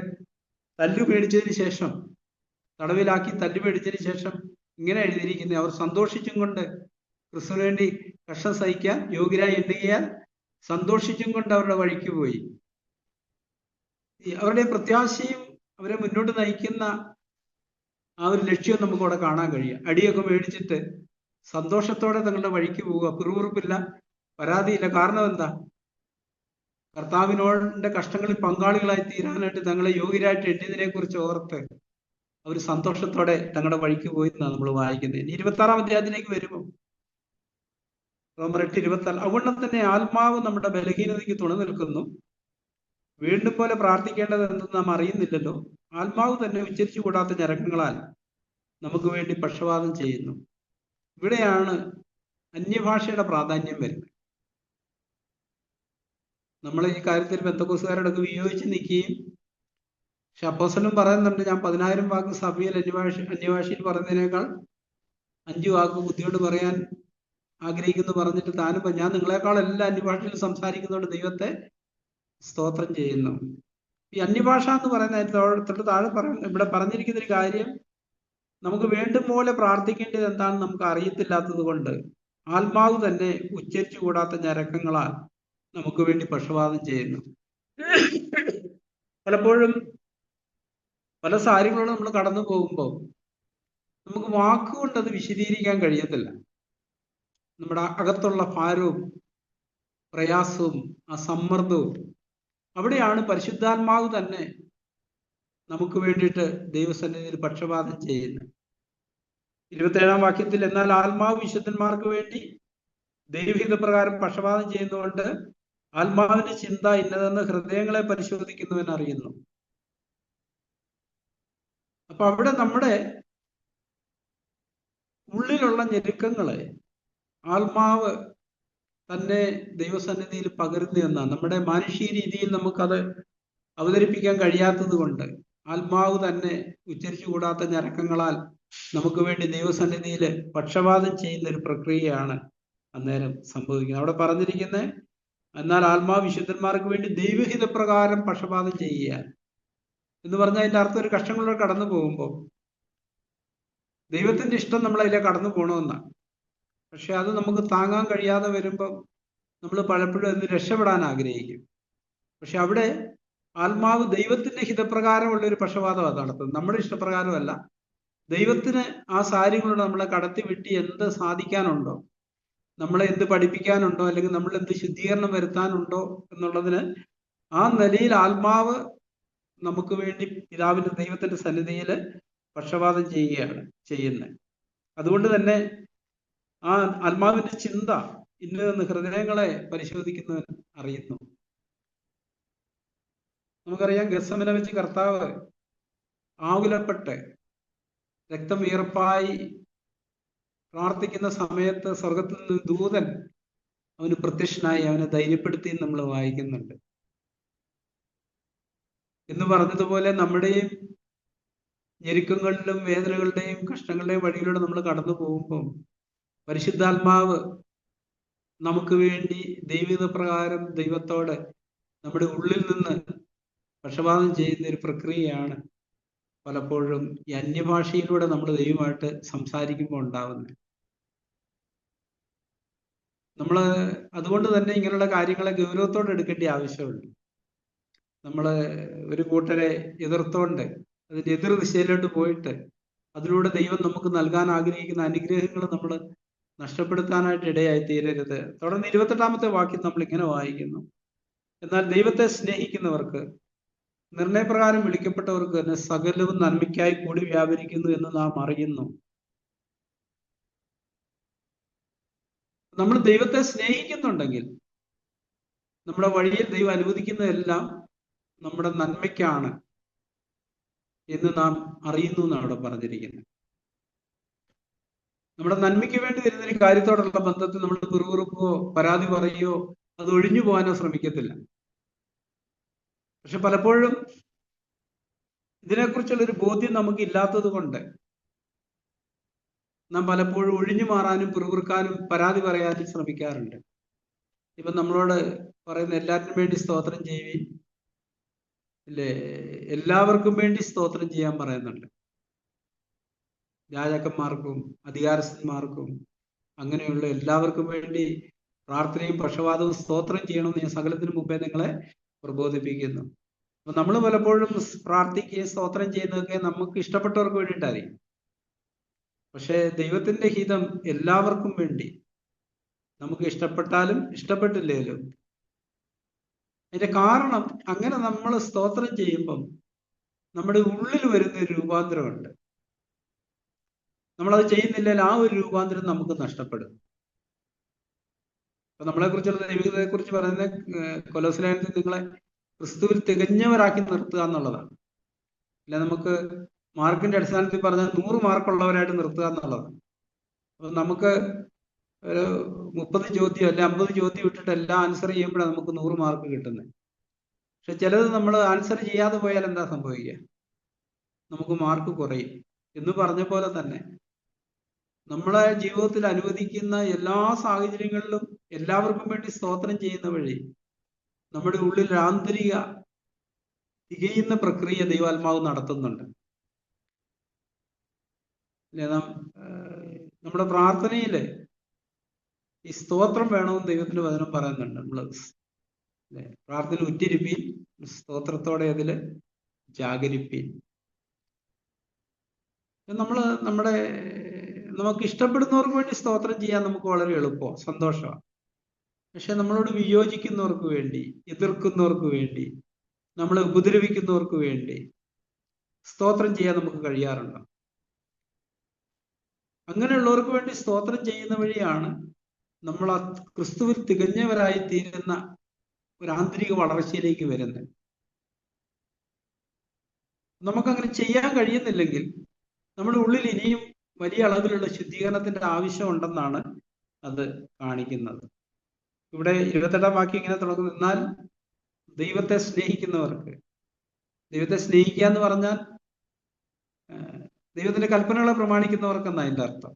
തല്ലു പേടിച്ചതിന് ശേഷം, തടവിലാക്കി തല്ലു പേടിച്ചതിന് ശേഷം ഇങ്ങനെ എഴുതിയിരിക്കുന്നത്: അവർ സന്തോഷിച്ചും കൊണ്ട് ക്രിസ്തുവിന് വേണ്ടി കഷ്ടം സഹിക്കാൻ യോഗ്യരായി എണ്ണുകയാൽ സന്തോഷിച്ചും കൊണ്ട് അവരുടെ വഴിക്ക് പോയി. അവരുടെ പ്രത്യാശയും അവരെ മുന്നോട്ട് നയിക്കുന്ന ആ ഒരു ലക്ഷ്യവും നമുക്കവിടെ കാണാൻ കഴിയും. അടിയൊക്കെ മേടിച്ചിട്ട് സന്തോഷത്തോടെ തങ്ങളുടെ വഴിക്ക് പോവുക, പിറുപിറുപ്പില്ല, പരാതിയില്ല. കാരണം എന്താ? കർത്താവിനോടെ കഷ്ടങ്ങളിൽ പങ്കാളികളായി തീരാനായിട്ട് തങ്ങളെ യോഗ്യരായിട്ട് എണ്ണിയതിനെ കുറിച്ച് ഓർത്ത് അവർ സന്തോഷത്തോടെ തങ്ങളുടെ വഴിക്ക് പോയി എന്നാണ് നമ്മൾ വായിക്കുന്നത്. 26-ാം അധ്യായത്തിലേക്ക് വരുമ്പോൾ റോമർ 8:26, അതുകൊണ്ട് തന്നെ ആത്മാവ് നമ്മുടെ ബലഹീനതയ്ക്ക് തുണ നിൽക്കുന്നു. വീണ്ടും പോലെ പ്രാർത്ഥിക്കേണ്ടത് എന്തെന്ന് നാം അറിയുന്നില്ലല്ലോ. ആത്മാവ് തന്നെ ഉച്ചരിച്ചു കൂടാത്ത ഞരക്കങ്ങളാൽ നമുക്ക് വേണ്ടി പക്ഷപാതം ചെയ്യുന്നു. ഇവിടെയാണ് അന്യഭാഷയുടെ പ്രാധാന്യം വരുന്നത്. നമ്മൾ ഈ കാര്യത്തിൽ പെന്തക്കോസ്തുകാരോടൊക്കെ വിയോജിച്ച് നിൽക്കുകയും, പക്ഷെ അപ്പോസ്തലൻ പറയുന്നുണ്ട്, ഞാൻ 10,000 വാക്ക് സഭയിൽ അന്യഭാഷയിൽ പറയുന്നതിനേക്കാൾ 5 വാക്ക് ബുദ്ധിയോട് പറയാൻ ആഗ്രഹിക്കുന്നു പറഞ്ഞിട്ട് താനും ഞാൻ നിങ്ങളെക്കാൾ എല്ലാ അന്യഭാഷയിൽ സംസാരിക്കുന്നതുകൊണ്ട് ദൈവത്തെ സ്തോത്രം ചെയ്യുന്നു. ഈ അന്യഭാഷ എന്ന് പറയുന്ന താഴെ ഇവിടെ പറഞ്ഞിരിക്കുന്ന ഒരു കാര്യം, നമുക്ക് വേണ്ടും പോലെ പ്രാർത്ഥിക്കേണ്ടത് എന്താണെന്ന് നമുക്ക് അറിയത്തില്ലാത്തത് കൊണ്ട് ആത്മാവ് തന്നെ ഉച്ചരിച്ചു കൂടാത്ത ഞരക്കങ്ങളാൽ നമുക്ക് വേണ്ടി പക്ഷപാതം ചെയ്യുന്നു. പലപ്പോഴും പല കാര്യങ്ങളോട് നമ്മൾ കടന്നു പോകുമ്പോൾ നമുക്ക് വാക്കുകൊണ്ട് അത് വിശദീകരിക്കാൻ കഴിയത്തില്ല. നമ്മുടെ അകത്തുള്ള ഭാരവും പ്രയാസവും ആ സമ്മർദ്ദവും, അവിടെയാണ് പരിശുദ്ധാത്മാവ് തന്നെ നമുക്ക് വേണ്ടിയിട്ട് ദൈവസന്നിധിയിൽ പക്ഷപാതം ചെയ്യുന്നത്. 27-ാം വാക്യത്തിൽ, എന്നാൽ ആത്മാവ് വിശുദ്ധന്മാർക്ക് വേണ്ടി ദൈവഹിത പ്രകാരം പക്ഷപാതം ചെയ്യുന്നതുകൊണ്ട് ആത്മാവിന്റെ ചിന്ത ഇന്നതെന്ന് ഹൃദയങ്ങളെ പരിശോധിക്കുന്നുവെന്ന് അറിയുന്നു. അപ്പൊ അവിടെ നമ്മുടെ ഉള്ളിലുള്ള ഞെരുക്കങ്ങളെ ആത്മാവ് തന്നെ ദൈവസന്നിധിയിൽ പകരുന്നു എന്നാണ്. നമ്മുടെ മാനുഷിക രീതിയിൽ നമുക്കത് അവതരിപ്പിക്കാൻ കഴിയാത്തത് കൊണ്ട് ആത്മാവ് തന്നെ ഉച്ചരിച്ചുകൂടാത്ത ഞരക്കങ്ങളാൽ നമുക്ക് വേണ്ടി ദൈവസന്നിധിയിൽ പക്ഷപാതം ചെയ്യുന്ന ഒരു പ്രക്രിയയാണ് അന്നേരം സംഭവിക്കുന്നത്. അവിടെ പറഞ്ഞിരിക്കുന്നത്, എന്നാൽ ആത്മാവ് വിശുദ്ധന്മാർക്ക് വേണ്ടി ദൈവഹിതപ്രകാരം പക്ഷപാതം ചെയ്യുക എന്ന് പറഞ്ഞാൽ അതിൻ്റെ അർത്ഥം ഒരു കഷ്ടങ്ങളിലൂടെ കടന്നു പോകുമ്പോൾ ദൈവത്തിന്റെ ഇഷ്ടം നമ്മളതിലെ കടന്നു പോകണമെന്നാണ്. പക്ഷെ അത് നമുക്ക് താങ്ങാൻ കഴിയാതെ വരുമ്പം നമ്മൾ പലപ്പോഴും അതിന് രക്ഷപ്പെടാൻ ആഗ്രഹിക്കും. പക്ഷെ അവിടെ ആത്മാവ് ദൈവത്തിന്റെ ഹിതപ്രകാരമുള്ള ഒരു പക്ഷപാതമാണ് നടത്തുന്നത്, നമ്മുടെ ഇഷ്ടപ്രകാരമല്ല. ദൈവത്തിന് ആ കാര്യങ്ങളോട് നമ്മളെ കടത്തി വിട്ടി എന്ത് സാധിക്കാനുണ്ടോ, നമ്മളെ എന്ത് പഠിപ്പിക്കാനുണ്ടോ, അല്ലെങ്കിൽ നമ്മൾ എന്ത് ശുദ്ധീകരണം വരുത്താനുണ്ടോ എന്നുള്ളതിന് ആ നിലയിൽ ആത്മാവ് നമുക്ക് വേണ്ടി പിതാവിന്റെ ദൈവത്തിന്റെ സന്നിധിയിൽ പക്ഷപാതം ചെയ്യുകയാണ് ചെയ്യുന്നത്. അതുകൊണ്ട് തന്നെ ആ ആത്മാവിന്റെ ചിന്ത ഇന്ന് ഹൃദയങ്ങളെ പരിശോധിക്കുന്നവൻ അറിയുന്നു. നമുക്കറിയാം, ഗത്സമനെ വെച്ച് കർത്താവ് ആകുലപ്പെട്ട് രക്തം വിയർപ്പായി പ്രാർത്ഥിക്കുന്ന സമയത്ത് സ്വർഗത്തിൽ നിന്ന് ദൂതൻ അവന് പ്രത്യക്ഷനായി അവനെ ധൈര്യപ്പെടുത്തി നമ്മൾ വായിക്കുന്നുണ്ട്. എന്ന് പറഞ്ഞതുപോലെ നമ്മുടെയും ഞെരുക്കങ്ങളിലും വേദനകളുടെയും കഷ്ടങ്ങളുടെയും വഴിയിലൂടെ നമ്മൾ കടന്നു പോകുമ്പോൾ പരിശുദ്ധാത്മാവ് നമുക്ക് വേണ്ടി ദൈവിക പ്രകാരം ദൈവത്തോട് നമ്മുടെ ഉള്ളിൽ നിന്ന് പക്ഷപാതം ചെയ്യുന്ന ഒരു പ്രക്രിയയാണ് പലപ്പോഴും ഈ അന്യഭാഷയിലൂടെ നമ്മൾ ദൈവമായിട്ട് സംസാരിക്കുമ്പോൾ ഉണ്ടാവുന്നത്. നമ്മൾ അതുകൊണ്ട് തന്നെ ഇങ്ങനെയുള്ള കാര്യങ്ങളെ ഗൗരവത്തോടെ എടുക്കേണ്ട ആവശ്യമുണ്ട്. നമ്മൾ ഒരു കൂട്ടരെ എതിർത്തോണ്ട് അതിൻ്റെ എതിർ ദിശയിലോട്ട് പോയിട്ട് അതിലൂടെ ദൈവം നമുക്ക് നൽകാൻ ആഗ്രഹിക്കുന്ന അനുഗ്രഹങ്ങൾ നമ്മൾ നഷ്ടപ്പെടുത്താനായിട്ട് ഇടയായി തീരരുത്. തുടർന്ന് 28-ാമത്തെ വാക്യം നമ്മൾ ഇങ്ങനെ വായിക്കുന്നു, എന്നാൽ ദൈവത്തെ സ്നേഹിക്കുന്നവർക്ക് നിർണയപ്രകാരം വിളിക്കപ്പെട്ടവർക്ക് തന്നെ സകലവും നന്മയ്ക്കായി കൂടി വ്യാപരിക്കുന്നു എന്ന് നാം അറിയുന്നു. നമ്മൾ ദൈവത്തെ സ്നേഹിക്കുന്നുണ്ടെങ്കിൽ നമ്മുടെ വഴിയിൽ ദൈവം അനുവദിക്കുന്നതെല്ലാം നമ്മുടെ നന്മയ്ക്കാണ് എന്ന് നാം അറിയുന്നു എന്നാണ് അവിടെ പറഞ്ഞിരിക്കുന്നത്. നമ്മുടെ നന്മയ്ക്ക് വേണ്ടി വരുന്നൊരു കാര്യത്തോടുള്ള ബന്ധത്തിൽ നമ്മൾ പിറുപിറുപ്പോ പരാതി പറയുകയോ അത് ഒഴിഞ്ഞു പോകാനോ ശ്രമിക്കത്തില്ല. പക്ഷെ പലപ്പോഴും ഇതിനെക്കുറിച്ചുള്ളൊരു ബോധ്യം നമുക്ക് ഇല്ലാത്തത് കൊണ്ട് നാം പലപ്പോഴും ഒഴിഞ്ഞു മാറാനും പിറുപിറുക്കാനും പരാതി പറയാനും ശ്രമിക്കാറുണ്ട്. ഇപ്പൊ നമ്മളോട് പറയുന്ന എല്ലാറ്റിനും വേണ്ടി സ്തോത്രം ചെയ്യുവീൻ അല്ലേ, എല്ലാവർക്കും വേണ്ടി സ്തോത്രം ചെയ്യാൻ പറയുന്നുണ്ട്. രാജാക്കന്മാർക്കും അധികാരസ്ഥന്മാർക്കും അങ്ങനെയുള്ള എല്ലാവർക്കും വേണ്ടി പ്രാർത്ഥനയും പക്ഷപാതവും സ്തോത്രം ചെയ്യണമെന്ന് ഞാൻ സകലത്തിന് മുമ്പേ നിങ്ങളെ പ്രബോധിപ്പിക്കുന്നു. അപ്പൊ നമ്മൾ പലപ്പോഴും പ്രാർത്ഥിക്കുകയും സ്തോത്രം ചെയ്യുന്നതൊക്കെ നമുക്ക് ഇഷ്ടപ്പെട്ടവർക്ക് വേണ്ടിയിട്ടായിരിക്കും. പക്ഷെ ദൈവത്തിന്റെ ഹിതം എല്ലാവർക്കും വേണ്ടി, നമുക്ക് ഇഷ്ടപ്പെട്ടാലും ഇഷ്ടപ്പെട്ടില്ലേലും. അതിന്റെ കാരണം, അങ്ങനെ നമ്മൾ സ്തോത്രം ചെയ്യുമ്പം നമ്മുടെ ഉള്ളിൽ വരുന്ന ഒരു രൂപാന്തരമുണ്ട്. നമ്മളത് ചെയ്യുന്നില്ലെങ്കിൽ ആ ഒരു രൂപാന്തരം നമുക്ക് നഷ്ടപ്പെടും. അപ്പൊ നമ്മളെ കുറിച്ചുള്ള ദൈവികതയെ കുറിച്ച് പറയുന്ന കൊലോസ്യലേഖനത്തിൽ നിങ്ങളെ ക്രിസ്തുവിൽ തികഞ്ഞവരാക്കി നിർത്തുക എന്നുള്ളതാണ്. അല്ല നമുക്ക് മാർക്കിന്റെ അടിസ്ഥാനത്തിൽ പറഞ്ഞാൽ 100 മാർക്കുള്ളവരായിട്ട് നിർത്തുക എന്നുള്ളതാണ്. അപ്പൊ നമുക്ക് ഒരു 30 ചോദ്യം അല്ലെ 50 ചോദ്യം ഇട്ടിട്ട് എല്ലാം ആൻസർ ചെയ്യുമ്പോഴാണ് നമുക്ക് 100 മാർക്ക് കിട്ടുന്നത്. പക്ഷെ ചിലത് നമ്മൾ ആൻസർ ചെയ്യാതെ പോയാൽ എന്താ സംഭവിക്കുക? നമുക്ക് മാർക്ക് കുറയും. എന്ന് പറഞ്ഞ പോലെ തന്നെ നമ്മളെ ജീവിതത്തിൽ അനുവദിക്കുന്ന എല്ലാ സാഹചര്യങ്ങളിലും എല്ലാവർക്കും വേണ്ടി സ്തോത്രം ചെയ്യുന്ന വഴി നമ്മുടെ ഉള്ളിൽ ആന്തരിക തികയുന്ന പ്രക്രിയ ദൈവാത്മാവ് നടത്തുന്നുണ്ട്. നമ്മുടെ പ്രാർത്ഥനയില് ഈ സ്തോത്രം വേണമെന്ന് ദൈവത്തിന്റെ വചനം പറയുന്നുണ്ട്. നമ്മള് പ്രാർത്ഥന ഉറ്റിരിപ്പീൻ, സ്തോത്രത്തോടെ അതില് ജാഗരിപ്പീൻ. നമുക്ക് ഇഷ്ടപ്പെടുന്നവർക്ക് വേണ്ടി സ്തോത്രം ചെയ്യാൻ നമുക്ക് വളരെ എളുപ്പമാണ്, സന്തോഷമാണ്. പക്ഷെ നമ്മളോട് വിയോജിക്കുന്നവർക്ക് വേണ്ടി, എതിർക്കുന്നവർക്ക് വേണ്ടി, നമ്മളെ ഉപദ്രവിക്കുന്നവർക്ക് വേണ്ടി സ്തോത്രം ചെയ്യാൻ നമുക്ക് കഴിയാറുണ്ടോ? അങ്ങനെയുള്ളവർക്ക് വേണ്ടി സ്തോത്രം ചെയ്യുന്ന വഴിയാണ് നമ്മൾ ആ ക്രിസ്തുവിൽ തികഞ്ഞവരായി തീരുന്ന ഒരു ആന്തരിക വളർച്ചയിലേക്ക് വരുന്നത്. നമുക്കങ്ങനെ ചെയ്യാൻ കഴിയുന്നില്ലെങ്കിൽ നമ്മുടെ ഉള്ളിൽ ഇനിയും വലിയ അളവിലുള്ള ശുദ്ധീകരണത്തിന്റെ ആവശ്യമുണ്ടെന്നാണ് അത് കാണിക്കുന്നത്. ഇവിടെ 28-ാം വാക്യം ഇങ്ങനെ തുടങ്ങുന്നു: എന്നാൽ ദൈവത്തെ സ്നേഹിക്കുന്നവർക്ക്. ദൈവത്തെ സ്നേഹിക്കുക എന്ന് പറഞ്ഞാൽ ദൈവത്തിന്റെ കൽപ്പനകളെ പ്രമാണിക്കുന്നവർക്കെന്നാ അതിന്റെ അർത്ഥം.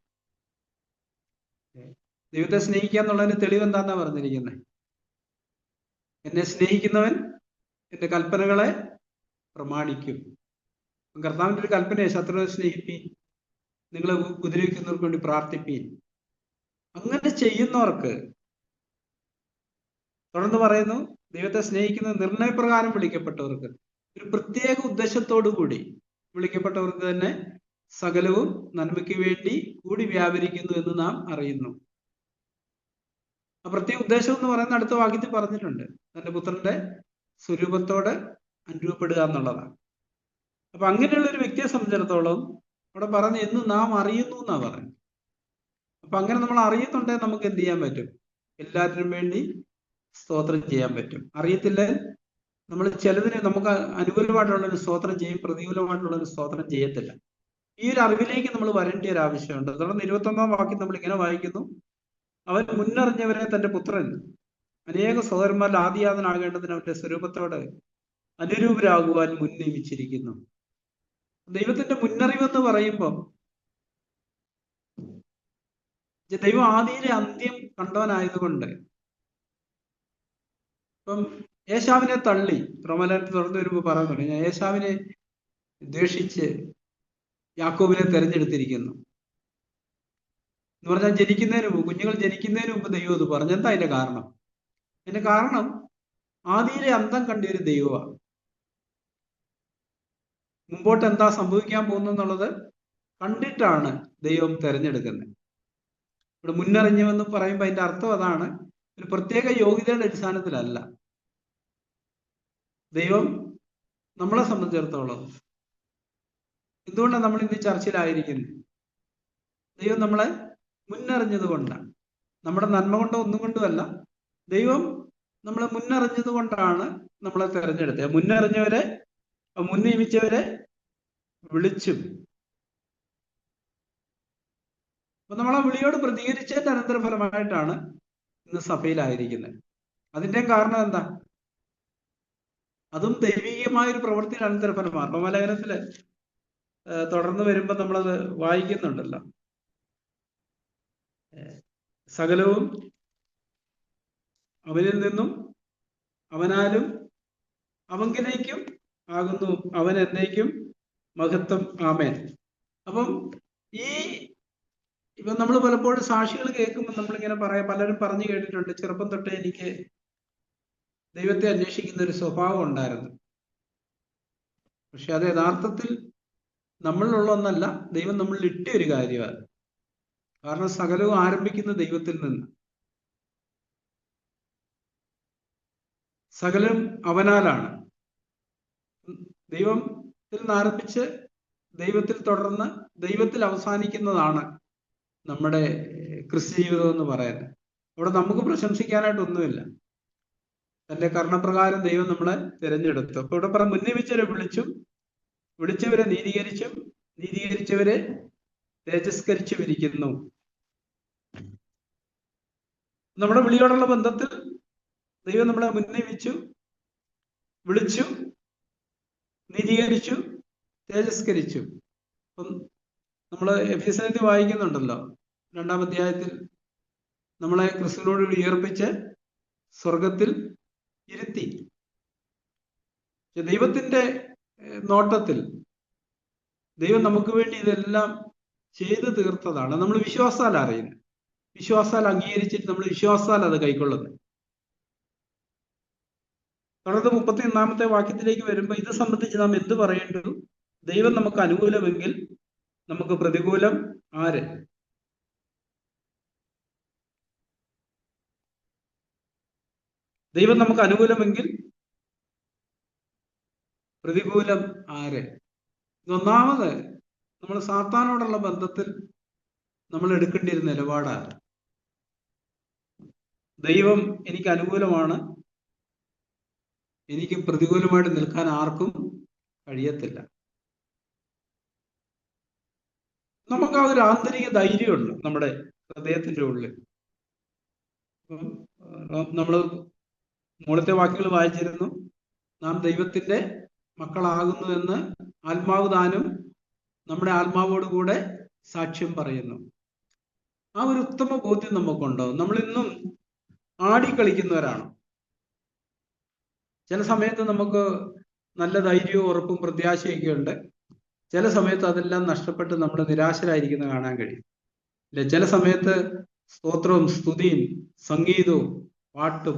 ദൈവത്തെ സ്നേഹിക്കുക എന്നുള്ളതിന് തെളിവ് എന്താന്നാ പറഞ്ഞിരിക്കുന്നത്? എന്നെ സ്നേഹിക്കുന്നവൻ എന്റെ കൽപ്പനകളെ പ്രമാണിക്കും. കർത്താവിന്റെ ഒരു കൽപ്പനയെ ശത്രുവിനെ സ്നേഹിപ്പീൻ, നിങ്ങളെ ഉപദ്രവിക്കുന്നവർക്ക് വേണ്ടി പ്രാർത്ഥിപ്പീൻ. അങ്ങനെ ചെയ്യുന്നവർക്ക് തുടർന്ന് പറയുന്നു, ദൈവത്തെ സ്നേഹിക്കുന്ന നിർണയപ്രകാരം വിളിക്കപ്പെട്ടവർക്ക്, ഒരു പ്രത്യേക ഉദ്ദേശത്തോടു കൂടി വിളിക്കപ്പെട്ടവർക്ക് തന്നെ സകലവും നന്മയ്ക്ക് വേണ്ടി കൂടി വ്യാപരിക്കുന്നു എന്ന് നാം അറിയുന്നു. ആ പ്രത്യേക ഉദ്ദേശം എന്ന് പറയുന്ന അടുത്ത വാക്യത്തിൽ പറഞ്ഞിട്ടുണ്ട്, തന്റെ പുത്രന്റെ സ്വരൂപത്തോട് അനുരൂപപ്പെടുക എന്നുള്ളതാണ്. അപ്പൊ അങ്ങനെയുള്ള ഒരു വ്യക്തിയെ സംബന്ധിച്ചിടത്തോളം അവിടെ പറഞ്ഞ് എന്ന് നാം അറിയുന്നു എന്നാ പറയുന്നത്. അപ്പൊ അങ്ങനെ നമ്മൾ അറിയുന്നുണ്ടെങ്കിൽ നമുക്ക് എന്ത് ചെയ്യാൻ പറ്റും? എല്ലാത്തിനും വേണ്ടി സ്തോത്രം ചെയ്യാൻ പറ്റും. അറിയത്തില്ല, നമ്മൾ ചിലതിന് നമുക്ക് അനുകൂലമായിട്ടുള്ളൊരു സ്തോത്രം ചെയ്യും, പ്രതികൂലമായിട്ടുള്ളൊരു സ്തോത്രം ചെയ്യത്തില്ല. ഈ ഒരു അറിവിലേക്ക് നമ്മൾ വരേണ്ട ഒരു ആവശ്യമുണ്ട്. തുടർന്ന് 21-ാം വാക്യം നമ്മൾ ഇങ്ങനെ വായിക്കുന്നു: അവൻ മുന്നറിഞ്ഞവരെ തന്റെ പുത്രൻ അനേക സഹോദരന്മാരിൽ ആദിയാതനാകേണ്ടതിന് അവന്റെ സ്വരൂപത്തോട് അനുരൂപരാകുവാൻ മുൻനിയമിച്ചിരിക്കുന്നു. ദൈവത്തിന്റെ മുന്നറിവെന്ന് പറയുമ്പം ദൈവം ആദിയിലെ അന്ത്യം കണ്ടവനായതുകൊണ്ട് ഇപ്പം ഏശാവിനെ തള്ളി റോമാലേഖനത്തിൽ തുറന്നു വരുമ്പോൾ പറയുന്നുണ്ട്, ഞാൻ ഏശാവിനെ ദ്വേഷിച്ച് യാക്കോബിനെ തെരഞ്ഞെടുത്തിരിക്കുന്നു എന്ന് പറഞ്ഞാൽ ജനിക്കുന്നതിന് മുമ്പ്, കുഞ്ഞുങ്ങൾ ജനിക്കുന്നതിന് മുമ്പ് ദൈവം അത് പറഞ്ഞു. എന്താ അതിന്റെ കാരണം? അതിന്റെ കാരണം ആദിയിലെ അന്തം കണ്ടിയൊരു ദൈവമാണ്. മുമ്പോട്ട് എന്താ സംഭവിക്കാൻ പോകുന്നെന്നുള്ളത് കണ്ടിട്ടാണ് ദൈവം തെരഞ്ഞെടുക്കുന്നത്. ഇവിടെ മുന്നറിഞ്ഞവെന്ന് പറയുമ്പോൾ അതിന്റെ അർത്ഥം അതാണ്, ഒരു പ്രത്യേക യോഗ്യതയുടെ അടിസ്ഥാനത്തിലല്ല. ദൈവം നമ്മളെ സംബന്ധിച്ചിടത്തോളം എന്തുകൊണ്ടാണ് നമ്മൾ ഇന്ന് ചർച്ചയിലായിരിക്കുന്നത്? ദൈവം നമ്മളെ മുന്നറിഞ്ഞത് കൊണ്ടാണ്. നമ്മുടെ നന്മ കൊണ്ടോ ഒന്നും കൊണ്ടുമല്ല, ദൈവം നമ്മളെ മുന്നറിഞ്ഞത് കൊണ്ടാണ് നമ്മളെ തെരഞ്ഞെടുത്തത്. മുന്നറിഞ്ഞവരെ, മുൻനിയമിച്ചവരെ വിളിച്ചും. അപ്പൊ നമ്മളെ വിളിയോട് പ്രതികരിച്ചതിന്റെ അനന്തരഫലമായിട്ടാണ് ഇന്ന് സഭയിലായിരിക്കുന്നത്. അതിന്റെ കാരണം എന്താ? അതും ദൈവികമായൊരു പ്രവൃത്തിയുടെ അനന്തരഫലമാണ്. റോമാലേഖനത്തില് തുടർന്ന് വരുമ്പോൾ നമ്മളത് വായിക്കുന്നുണ്ടല്ലോ, സകലവും അവനിൽ നിന്നും അവനാലും അവങ്കിലേക്കും ആകുന്നു, അവൻ എന്നേക്കും മഹത്വം, ആമേൻ. അപ്പം ഇപ്പൊ നമ്മൾ പലപ്പോഴും സാക്ഷികൾ കേൾക്കുമ്പോൾ നമ്മളിങ്ങനെ പലരും പറഞ്ഞു കേട്ടിട്ടുണ്ട്, ചെറുപ്പം തൊട്ടേ എനിക്ക് ദൈവത്തെ അന്വേഷിക്കുന്ന ഒരു സ്വഭാവം ഉണ്ടായിരുന്നു. പക്ഷെ അത് യഥാർത്ഥത്തിൽ നമ്മളിലുള്ള ഒന്നല്ല, ദൈവം നമ്മളിൽ ഇട്ട ഒരു കാര്യമാണ്. കാരണം സകലവും ആരംഭിക്കുന്ന ദൈവത്തിൽ നിന്ന്, സകലം അവനാലാണ്. ദൈവത്തിൽ നിന്ന് ആരംഭിച്ച് ദൈവത്തിൽ തുടർന്ന് ദൈവത്തിൽ അവസാനിക്കുന്നതാണ് നമ്മുടെ ക്രിസ്ത്യ ജീവിതം എന്ന് പറയുന്നത്. അവിടെ നമുക്ക് പ്രശംസിക്കാനായിട്ടൊന്നുമില്ല. തന്റെ കർണപ്രകാരം ദൈവം നമ്മളെ തിരഞ്ഞെടുത്തു. അപ്പൊ ഇവിടെ മുൻനിയമിച്ചവരെ വിളിച്ചും, വിളിച്ചവരെ നീതീകരിച്ചും, നീതീകരിച്ചവരെ തേജസ്കരിച്ചും ഇരിക്കുന്നു. നമ്മുടെ വിളിയോടുള്ള ബന്ധത്തിൽ ദൈവം നമ്മളെ മുൻനിയമിച്ചു, വിളിച്ചു, നീതീകരിച്ചു, തേജസ്കരിച്ചു. അപ്പം നമ്മള് എഫെസ്യരിൽ വായിക്കുന്നുണ്ടല്ലോ, 2-ാം അധ്യായത്തിൽ നമ്മളെ ക്രിസ്തുവിനോട് ഉയർപ്പിച്ച് സ്വർഗത്തിൽ ഇരുത്തി. ദൈവത്തിന്റെ നോട്ടത്തിൽ ദൈവം നമുക്ക് വേണ്ടി ഇതെല്ലാം ചെയ്തു തീർത്തതാണ്. നമ്മൾ വിശ്വാസാൽ അറിയുന്നത്, വിശ്വാസാൽ അംഗീകരിച്ചിട്ട് നമ്മൾ വിശ്വാസാൽ അത് കൈക്കൊള്ളുന്നത്. തുടർന്ന് 31-ാമത്തെ വാക്യത്തിലേക്ക് വരുമ്പോൾ ഇത് സംബന്ധിച്ച് നാം എന്ത് പറയേണ്ടു? ദൈവം നമുക്ക് അനുകൂലമെങ്കിൽ നമുക്ക് പ്രതികൂലം ആര്? ദൈവം നമുക്ക് അനുകൂലമെങ്കിൽ പ്രതികൂലം ആര്? ഒന്നാമത് നമ്മൾ സാത്താനോടുള്ള ബന്ധത്തിൽ നമ്മൾ എടുക്കേണ്ടിയിരുന്ന നിലപാടാണ്. ദൈവം എനിക്ക് അനുകൂലമാണ്, എനിക്ക് പ്രതികൂലമായിട്ട് നിൽക്കാൻ ആർക്കും കഴിയത്തില്ല. നമുക്ക് ആ ഒരു ആന്തരിക ധൈര്യമുണ്ട് നമ്മുടെ ഹൃദയത്തിന്റെ ഉള്ളിൽ. നമ്മൾ മൂലത്തെ വാക്കുകൾ വായിച്ചിരുന്നു, നാം ദൈവത്തിന്റെ മക്കളാകുന്നു എന്ന് ആത്മാവ് താനും നമ്മുടെ ആത്മാവോടുകൂടെ സാക്ഷ്യം പറയുന്നു. ആ ഒരു ഉത്തമ ബോധ്യം നമുക്കുണ്ടോ? നമ്മളിന്നും ആടിക്കളിക്കുന്നവരാണ്. ചില സമയത്ത് നമുക്ക് നല്ല ധൈര്യവും ഉറപ്പും പ്രത്യാശയൊക്കെ ഉണ്ട്. ചില സമയത്ത് അതെല്ലാം നഷ്ടപ്പെട്ട് നമ്മൾ നിരാശരായിരിക്കുന്ന കാണാൻ കഴിയും. അല്ലെ? ചില സമയത്ത് സ്തോത്രവും സ്തുതിയും സംഗീതവും പാട്ടും,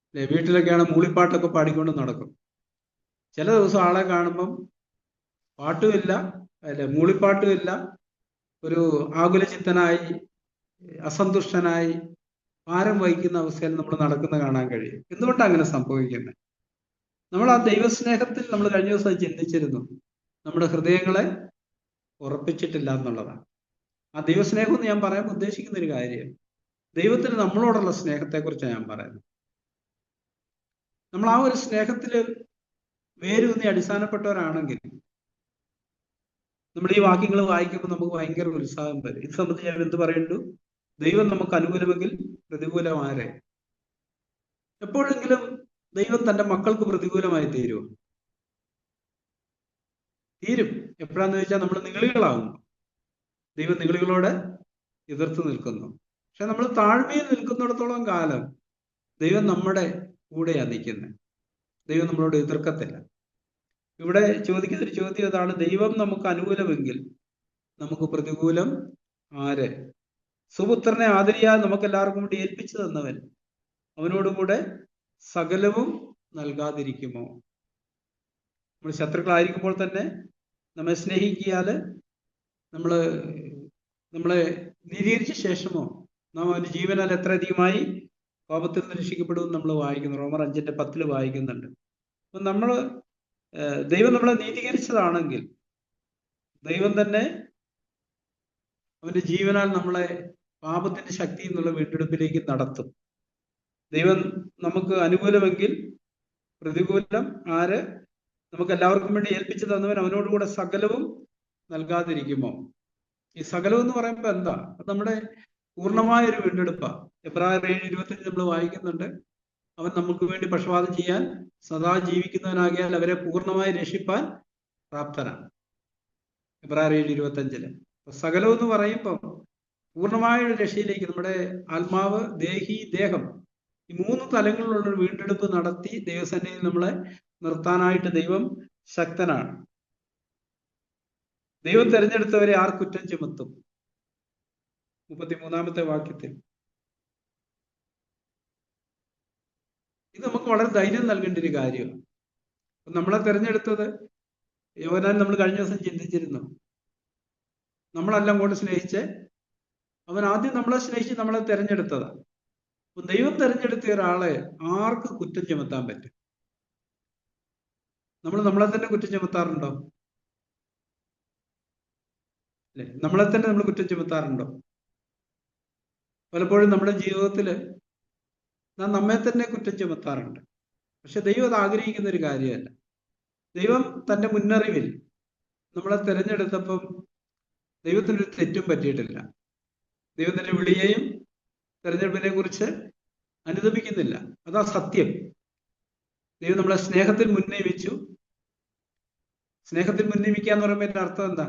അല്ലെ, വീട്ടിലൊക്കെയാണ് മൂളിപ്പാട്ടൊക്കെ പാടിക്കൊണ്ട് നടക്കും. ചില ദിവസം ആളെ കാണുമ്പം പാട്ടുമില്ല, അല്ലെ, മൂളിപ്പാട്ടുമില്ല, ഒരു ആകുലചിത്തനായി അസന്തുഷ്ടനായി ഭാരം വഹിക്കുന്ന അവസ്ഥയിൽ നമ്മൾ നടക്കുന്ന കാണാൻ കഴിയും. എന്തുകൊണ്ടാണ് അങ്ങനെ സംഭവിക്കുന്നത്? നമ്മൾ ആ ദൈവസ്നേഹത്തിൽ നമ്മൾ കഴിഞ്ഞ ദിവസം ചിന്തിച്ചിരുന്നു, നമ്മുടെ ഹൃദയങ്ങളെ ഉറപ്പിച്ചിട്ടില്ല എന്നുള്ളതാണ്. ആ ദൈവസ്നേഹം എന്ന് ഞാൻ പറയാൻ ഉദ്ദേശിക്കുന്ന ഒരു കാര്യം, ദൈവത്തിന് നമ്മളോടുള്ള സ്നേഹത്തെക്കുറിച്ചാണ് ഞാൻ പറയുന്നത്. നമ്മൾ ആ ഒരു സ്നേഹത്തിൽ വേരൂന്നി അടിസ്ഥാനപ്പെട്ടവരാണെങ്കിൽ നമ്മൾ ഈ വാക്യങ്ങൾ വായിക്കുമ്പോൾ നമുക്ക് ഭയങ്കര ഉത്സാഹം വരും. ഇത് സംബന്ധിച്ച് ഞാൻ എന്ത് പറയുന്നു? ദൈവം നമുക്ക് അനുകൂലമെങ്കിൽ പ്രതികൂലമാരെ. എപ്പോഴെങ്കിലും ദൈവം തന്റെ മക്കൾക്ക് പ്രതികൂലമായി തീരുമോ? തീരും. എപ്പോഴാന്ന് ചോദിച്ചാൽ നമ്മൾ നിഗളികളാകുന്നു. ദൈവം നിഗളികളോട് എതിർത്ത് നിൽക്കുന്നു. പക്ഷെ നമ്മൾ താഴ്മയിൽ നിൽക്കുന്നിടത്തോളം കാലം ദൈവം നമ്മുടെ കൂടെയാണ് നിൽക്കുന്നത്. ദൈവം നമ്മളോട് എതിർക്കത്തില്ല. ഇവിടെ ചോദിക്കുന്നൊരു ചോദ്യം അതാണ്, ദൈവം നമുക്ക് അനുകൂലമെങ്കിൽ നമുക്ക് പ്രതികൂലം ആര്? സുപുത്രനെ ആദരിയാതെ നമുക്ക് എല്ലാവർക്കും വേണ്ടി ഏൽപ്പിച്ചു തന്നവൻ അവനോടുകൂടെ സകലവും നൽകാതിരിക്കുമോ? നമ്മൾ ശത്രുക്കളായിരിക്കുമ്പോൾ തന്നെ നമ്മെ സ്നേഹിക്കിയാല് നമ്മളെ നീതീകരിച്ച ശേഷമോ നാം അവന്റെ ജീവനാൽ എത്ര അധികമായി പാപത്തിൽ നിന്ന് രക്ഷിക്കപ്പെടുമെന്ന് നമ്മൾ വായിക്കുന്നു. റോമർ 5:10 വായിക്കുന്നുണ്ട്. അപ്പൊ ദൈവം നമ്മളെ നീതീകരിച്ചതാണെങ്കിൽ ദൈവം തന്നെ അവന്റെ ജീവനാൽ നമ്മളെ പാപത്തിന്റെ ശക്തി എന്നുള്ള വീണ്ടെടുപ്പിലേക്ക് നടത്തും. ദൈവം നമുക്ക് അനുകൂലമെങ്കിൽ പ്രതികൂലം ആര്? നമുക്ക് എല്ലാവർക്കും വേണ്ടി ഏൽപ്പിച്ചു തന്നവൻ അവനോടുകൂടെ സകലവും നൽകാതിരിക്കുമോ? ഈ സകലം എന്ന് പറയുമ്പോൾ എന്താ? അത് നമ്മുടെ പൂർണ്ണമായ ഒരു വീണ്ടെടുപ്പാ. എബ്രായർ 7:25 നമ്മൾ വായിക്കുന്നുണ്ട്, അവൻ നമുക്ക് വേണ്ടി പക്ഷപാതം ചെയ്യാൻ സദാ ജീവിക്കുന്നവനാകിയാൽ അവരെ പൂർണ്ണമായി രക്ഷിപ്പാൻ പ്രാപ്തനാണ്. എബ്രായർ 7:25. സകലം എന്ന് പറയുമ്പോൾ പൂർണ്ണമായ ഒരു രക്ഷയിലേക്ക് നമ്മുടെ ആത്മാവ്, ദേഹം, ഈ 3 തലങ്ങളിലുള്ള ഒരു വീണ്ടെടുപ്പ് നടത്തി ദൈവസന്നിധിയിൽ നമ്മളെ നിർത്താനായിട്ട് ദൈവം ശക്തനാണ്. ദൈവം തെരഞ്ഞെടുത്തവരെ ആർ കുറ്റം ചുമത്തും? 33-ാമത്തെ വാക്യത്തിൽ. ഇത് നമുക്ക് വളരെ ധൈര്യം നൽകേണ്ട ഒരു കാര്യമാണ്. നമ്മളെ തെരഞ്ഞെടുത്തത് യോഹന്നാൻ നമ്മൾ കഴിഞ്ഞ ദിവസം ചിന്തിച്ചിരുന്നു. നമ്മളെല്ലാം കൂടെ സ്നേഹിച്ച് അവൻ ആദ്യം നമ്മളെ സ്നേഹിച്ച് നമ്മളെ തെരഞ്ഞെടുത്തതാണ്. അപ്പൊ ദൈവം തെരഞ്ഞെടുത്ത ഒരാളെ ആർക്ക് കുറ്റം ചുമത്താൻ പറ്റും? നമ്മളെ തന്നെ കുറ്റം ചുമത്താറുണ്ടോ? അല്ലെ? നമ്മളെ തന്നെ നമ്മൾ കുറ്റം ചുമത്താറുണ്ടോ? പലപ്പോഴും നമ്മുടെ ജീവിതത്തിൽ നാം നമ്മെ തന്നെ കുറ്റം ചുമത്താറുണ്ട്. പക്ഷെ ദൈവം അത് ആഗ്രഹിക്കുന്ന ഒരു കാര്യമല്ല. ദൈവം തന്റെ മുന്നറിവിൽ നമ്മളെ തിരഞ്ഞെടുത്തപ്പം ദൈവത്തിനൊരു തെറ്റും പറ്റിയിട്ടില്ല. ദൈവത്തിന്റെ വിളിയെയും തെരഞ്ഞെടുപ്പിനെ കുറിച്ച് അനുദപിക്കുന്നില്ല. അതാ സത്യം. ദൈവം നമ്മളെ സ്നേഹത്തിൽ മുന്നേമിച്ചു. സ്നേഹത്തിൽ മുന്നേമിക്കുക എന്ന് പറയുമ്പോൾ എൻ്റെ അർത്ഥം എന്താ?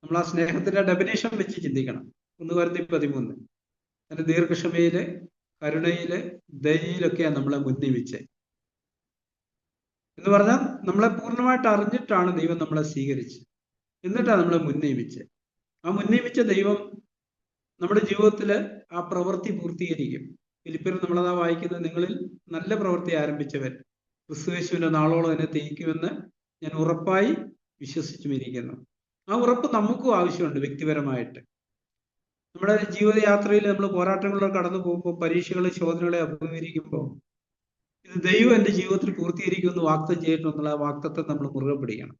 നമ്മൾ ആ സ്നേഹത്തിന്റെ ഡെഫിനേഷൻ വെച്ച് ചിന്തിക്കണം. 1 കൊരിന്ത്യർ 13. അതിന്റെ ദീർഘക്ഷമയില്, കരുണയില്, ദയയിലൊക്കെയാണ് നമ്മളെ മുന്നേമിച്ചത്. എന്ന് പറഞ്ഞാൽ നമ്മളെ പൂർണ്ണമായിട്ട് അറിഞ്ഞിട്ടാണ് ദൈവം നമ്മളെ സ്വീകരിച്ചത്. എന്നിട്ടാണ് നമ്മളെ മുന്നേമിച്ചത്. ആ മുന്നേമിച്ച ദൈവം നമ്മുടെ ജീവിതത്തിൽ ആ പ്രവൃത്തി പൂർത്തീകരിക്കും. ഫിലിപ്പിയർ നമ്മളതാ വായിക്കുന്നത്, നിങ്ങളിൽ നല്ല പ്രവൃത്തി ആരംഭിച്ചവൻ ക്രിസ്തുയേശുവിന്റെ നാളോളം എന്നെ തേക്കുമെന്ന് ഞാൻ ഉറപ്പായി വിശ്വസിച്ചുമിരിക്കുന്നു. ആ ഉറപ്പ് നമുക്കും ആവശ്യമുണ്ട്. വ്യക്തിപരമായിട്ട് നമ്മുടെ ജീവിതയാത്രയിൽ നമ്മൾ പോരാട്ടങ്ങളിലൂടെ കടന്നു പോകുമ്പോൾ, പരീക്ഷകളെ, ശോധനകളെ അഭിമുഖീകരിക്കുമ്പോൾ, ഇത് ദൈവം എൻ്റെ ജീവിതത്തിൽ പൂർത്തീകരിക്കുമെന്ന് വാഗ്ദത്തം ചെയ്തിട്ടുണ്ടെന്നുള്ള ആ വാഗ്ദത്തം നമ്മൾ മുറുകെ പിടിക്കണം.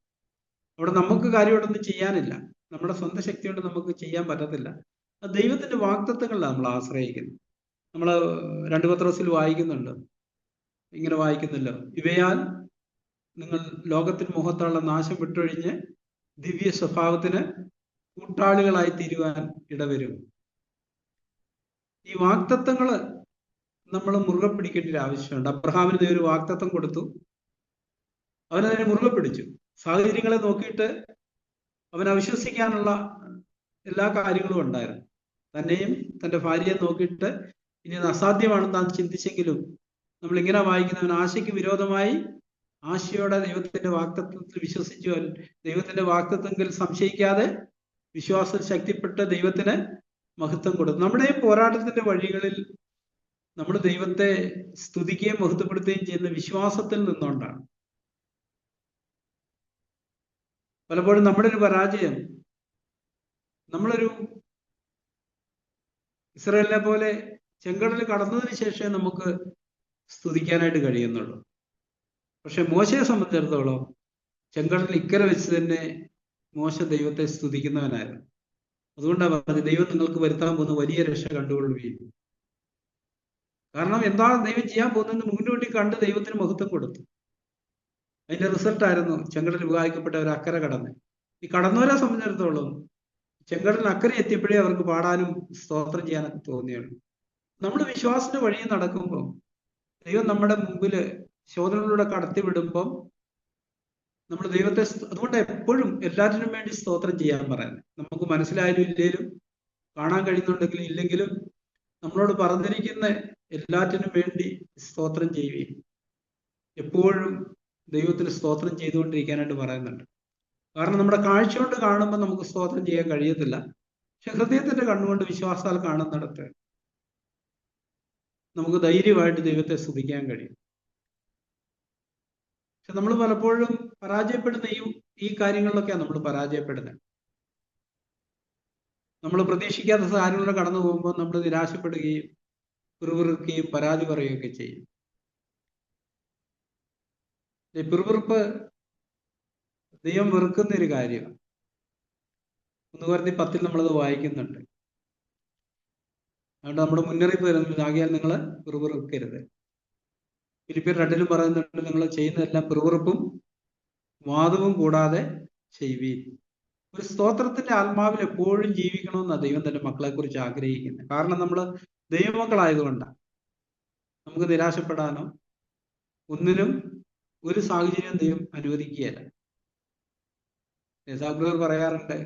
അവിടെ നമുക്ക് കാര്യമായിട്ടൊന്നും ചെയ്യാനില്ല. നമ്മുടെ സ്വന്തം ശക്തി കൊണ്ട് നമുക്ക് ചെയ്യാൻ പറ്റത്തില്ല. അത് ദൈവത്തിന്റെ വാഗ്ദത്തങ്ങളിലാണ് നമ്മൾ ആശ്രയിക്കുന്നത്. നമ്മൾ 2 പത്രോസിൽ വായിക്കുന്നുണ്ട്, ഇങ്ങനെ വായിക്കുന്നല്ലോ, ഇവയാൽ നിങ്ങൾ ലോകത്തിന് മുഖത്തുള്ള നാശം വിട്ടൊഴിഞ്ഞ് ദിവ്യ സ്വഭാവത്തിന് കൂട്ടാളികളായി തീരുവാൻ ഇടവരും. ഈ വാഗ്ദത്തങ്ങള് നമ്മൾ മുറുകെ പിടിക്കേണ്ട ഒരു ആവശ്യമുണ്ട്. അബ്രഹാമിന് ദൈവം ഒരു വാഗ്ദത്തം കൊടുത്തു, അവനതിനെ മുറുകെ പിടിച്ചു. സാഹചര്യങ്ങളെ നോക്കിയിട്ട് അവൻ അവിശ്വസിക്കാനുള്ള എല്ലാ കാര്യങ്ങളും ഉണ്ടായിരുന്നു. തന്നെയും തൻ്റെ ഭാര്യയെ നോക്കിയിട്ട് ഇനി അത് അസാധ്യമാണെന്ന് താൻ ചിന്തിച്ചെങ്കിലും നമ്മൾ ഇങ്ങനെ വായിക്കുന്നവൻ ആശയ്ക്ക് വിരോധമായി ആശയോടെ ദൈവത്തിന്റെ വാഗ്ദത്തത്തിൽ വിശ്വസിച്ചു, ദൈവത്തിന്റെ വാഗ്ദത്തത്തിൽ സംശയിക്കാതെ വിശ്വാസം ശക്തിപ്പെട്ട് ദൈവത്തിന് മഹത്വം കൊടുത്തു. നമ്മുടെ പോരാട്ടത്തിന്റെ വഴികളിൽ നമ്മൾ ദൈവത്തെ സ്തുതിക്കുകയും മഹത്വപ്പെടുത്തുകയും ചെയ്യുന്ന വിശ്വാസത്തിൽ നിന്നുകൊണ്ടാണ്. പലപ്പോഴും നമ്മുടെ ഒരു പരാജയം, നമ്മളൊരു ഇസ്രായേലിനെ പോലെ ചെങ്കടൽ കടന്നതിന് ശേഷമേ നമുക്ക് സ്തുതിക്കാനായിട്ട് കഴിയുന്നുള്ളൂ. പക്ഷെ മോശയെ സംബന്ധിച്ചിടത്തോളം ചെങ്കടൽ ഇക്കരെ വെച്ച് തന്നെ മോശ ദൈവത്തെ സ്തുതിക്കുന്നവനായിരുന്നു. അതുകൊണ്ടാണ് പറഞ്ഞത്, ദൈവം നിങ്ങൾക്ക് വരുത്താൻ പോകുന്ന വലിയ രക്ഷ കണ്ടുകൊള്ളുകയും. കാരണം എന്താണ് ദൈവം ചെയ്യാൻ പോകുന്നതെന്ന് മുൻകൂട്ടി കണ്ട് ദൈവത്തിന് മഹത്വം കൊടുത്തു. അതിന്റെ റിസൾട്ടായിരുന്നു ചെങ്കടൽ വിവാഹിക്കപ്പെട്ട ഒരു അക്കരെ കടന്ന്. ഈ കടന്നവരെ സംബന്ധിച്ചിടത്തോളം ചെങ്കടലിന് അക്കരെ എത്തിയപ്പോഴേ അവർക്ക് പാടാനും സ്തോത്രം ചെയ്യാനൊക്കെ തോന്നിയുള്ളൂ. നമ്മൾ വിശ്വാസത്തിന്റെ വഴി നടക്കുമ്പോൾ ദൈവം നമ്മുടെ മുമ്പില് ശോധനകളിലൂടെ കടത്തി വിടുമ്പം നമ്മൾ ദൈവത്തെ, അതുകൊണ്ട് എപ്പോഴും എല്ലാറ്റിനും വേണ്ടി സ്തോത്രം ചെയ്യാൻ പറയുന്നത്. നമുക്ക് മനസ്സിലായാലും ഇല്ലേലും, കാണാൻ കഴിയുന്നുണ്ടെങ്കിലും ഇല്ലെങ്കിലും, നമ്മളോട് പറഞ്ഞിരിക്കുന്ന എല്ലാറ്റിനും വേണ്ടി സ്തോത്രം ചെയ്യുകയും എപ്പോഴും ദൈവത്തിന് സ്തോത്രം ചെയ്തുകൊണ്ടിരിക്കാനായിട്ട് പറയുന്നുണ്ട്. കാരണം നമ്മുടെ കാഴ്ച കൊണ്ട് കാണുമ്പോൾ നമുക്ക് സ്തോത്രം ചെയ്യാൻ കഴിയത്തില്ല. പക്ഷെ ഹൃദയത്തിന്റെ കണ്ണുകൊണ്ട് വിശ്വാസാൽ കാണുന്നിടത്ത് നമുക്ക് ധൈര്യമായിട്ട് ദൈവത്തെ സ്തുതിക്കാൻ കഴിയും. പക്ഷെ നമ്മൾ പലപ്പോഴും പരാജയപ്പെടുന്ന ഈ കാര്യങ്ങളിലൊക്കെയാണ് നമ്മൾ പരാജയപ്പെടുന്നത്. നമ്മൾ പ്രതീക്ഷിക്കാത്ത കാര്യങ്ങളിലൂടെ കടന്നു പോകുമ്പോൾ നമ്മൾ നിരാശപ്പെടുകയും പിറുപിറുക്കുകയും പരാതി പറയുകയൊക്കെ ചെയ്യും. പിറുപിറുപ്പ് ദൈവം വെറുക്കുന്ന ഒരു കാര്യമാണ്. 1 കൊരിന്ത്യർ 10 നമ്മളത് വായിക്കുന്നുണ്ട്. അതുകൊണ്ട് നമ്മുടെ മുന്നറിയിപ്പ് തരുന്നുണ്ട്, ആകയാൽ നിങ്ങൾ പിറുപിറുക്കരുത്. ഫിലിപ്പിയർ 2 പറയുന്നുണ്ട്, നിങ്ങൾ ചെയ്യുന്നതെല്ലാം പിറുപിറുപ്പും വാദവും കൂടാതെ ചെയ്യുവീൻ. ഒരു സ്തോത്രത്തിന്റെ ആത്മാവിൽ എപ്പോഴും ജീവിക്കണമെന്നാണ് ദൈവം തന്റെ മക്കളെ കുറിച്ച് ആഗ്രഹിക്കുന്നത്. കാരണം നമ്മൾ ദൈവമക്കളായതുകൊണ്ടാണ്. നമുക്ക് നിരാശപ്പെടാനോ ഒന്നിനും ഒരു സാഹചര്യം ദൈവം അനുവദിക്കുകയല്ല. യേശാബ്രഹർ പറയാറുണ്ട്,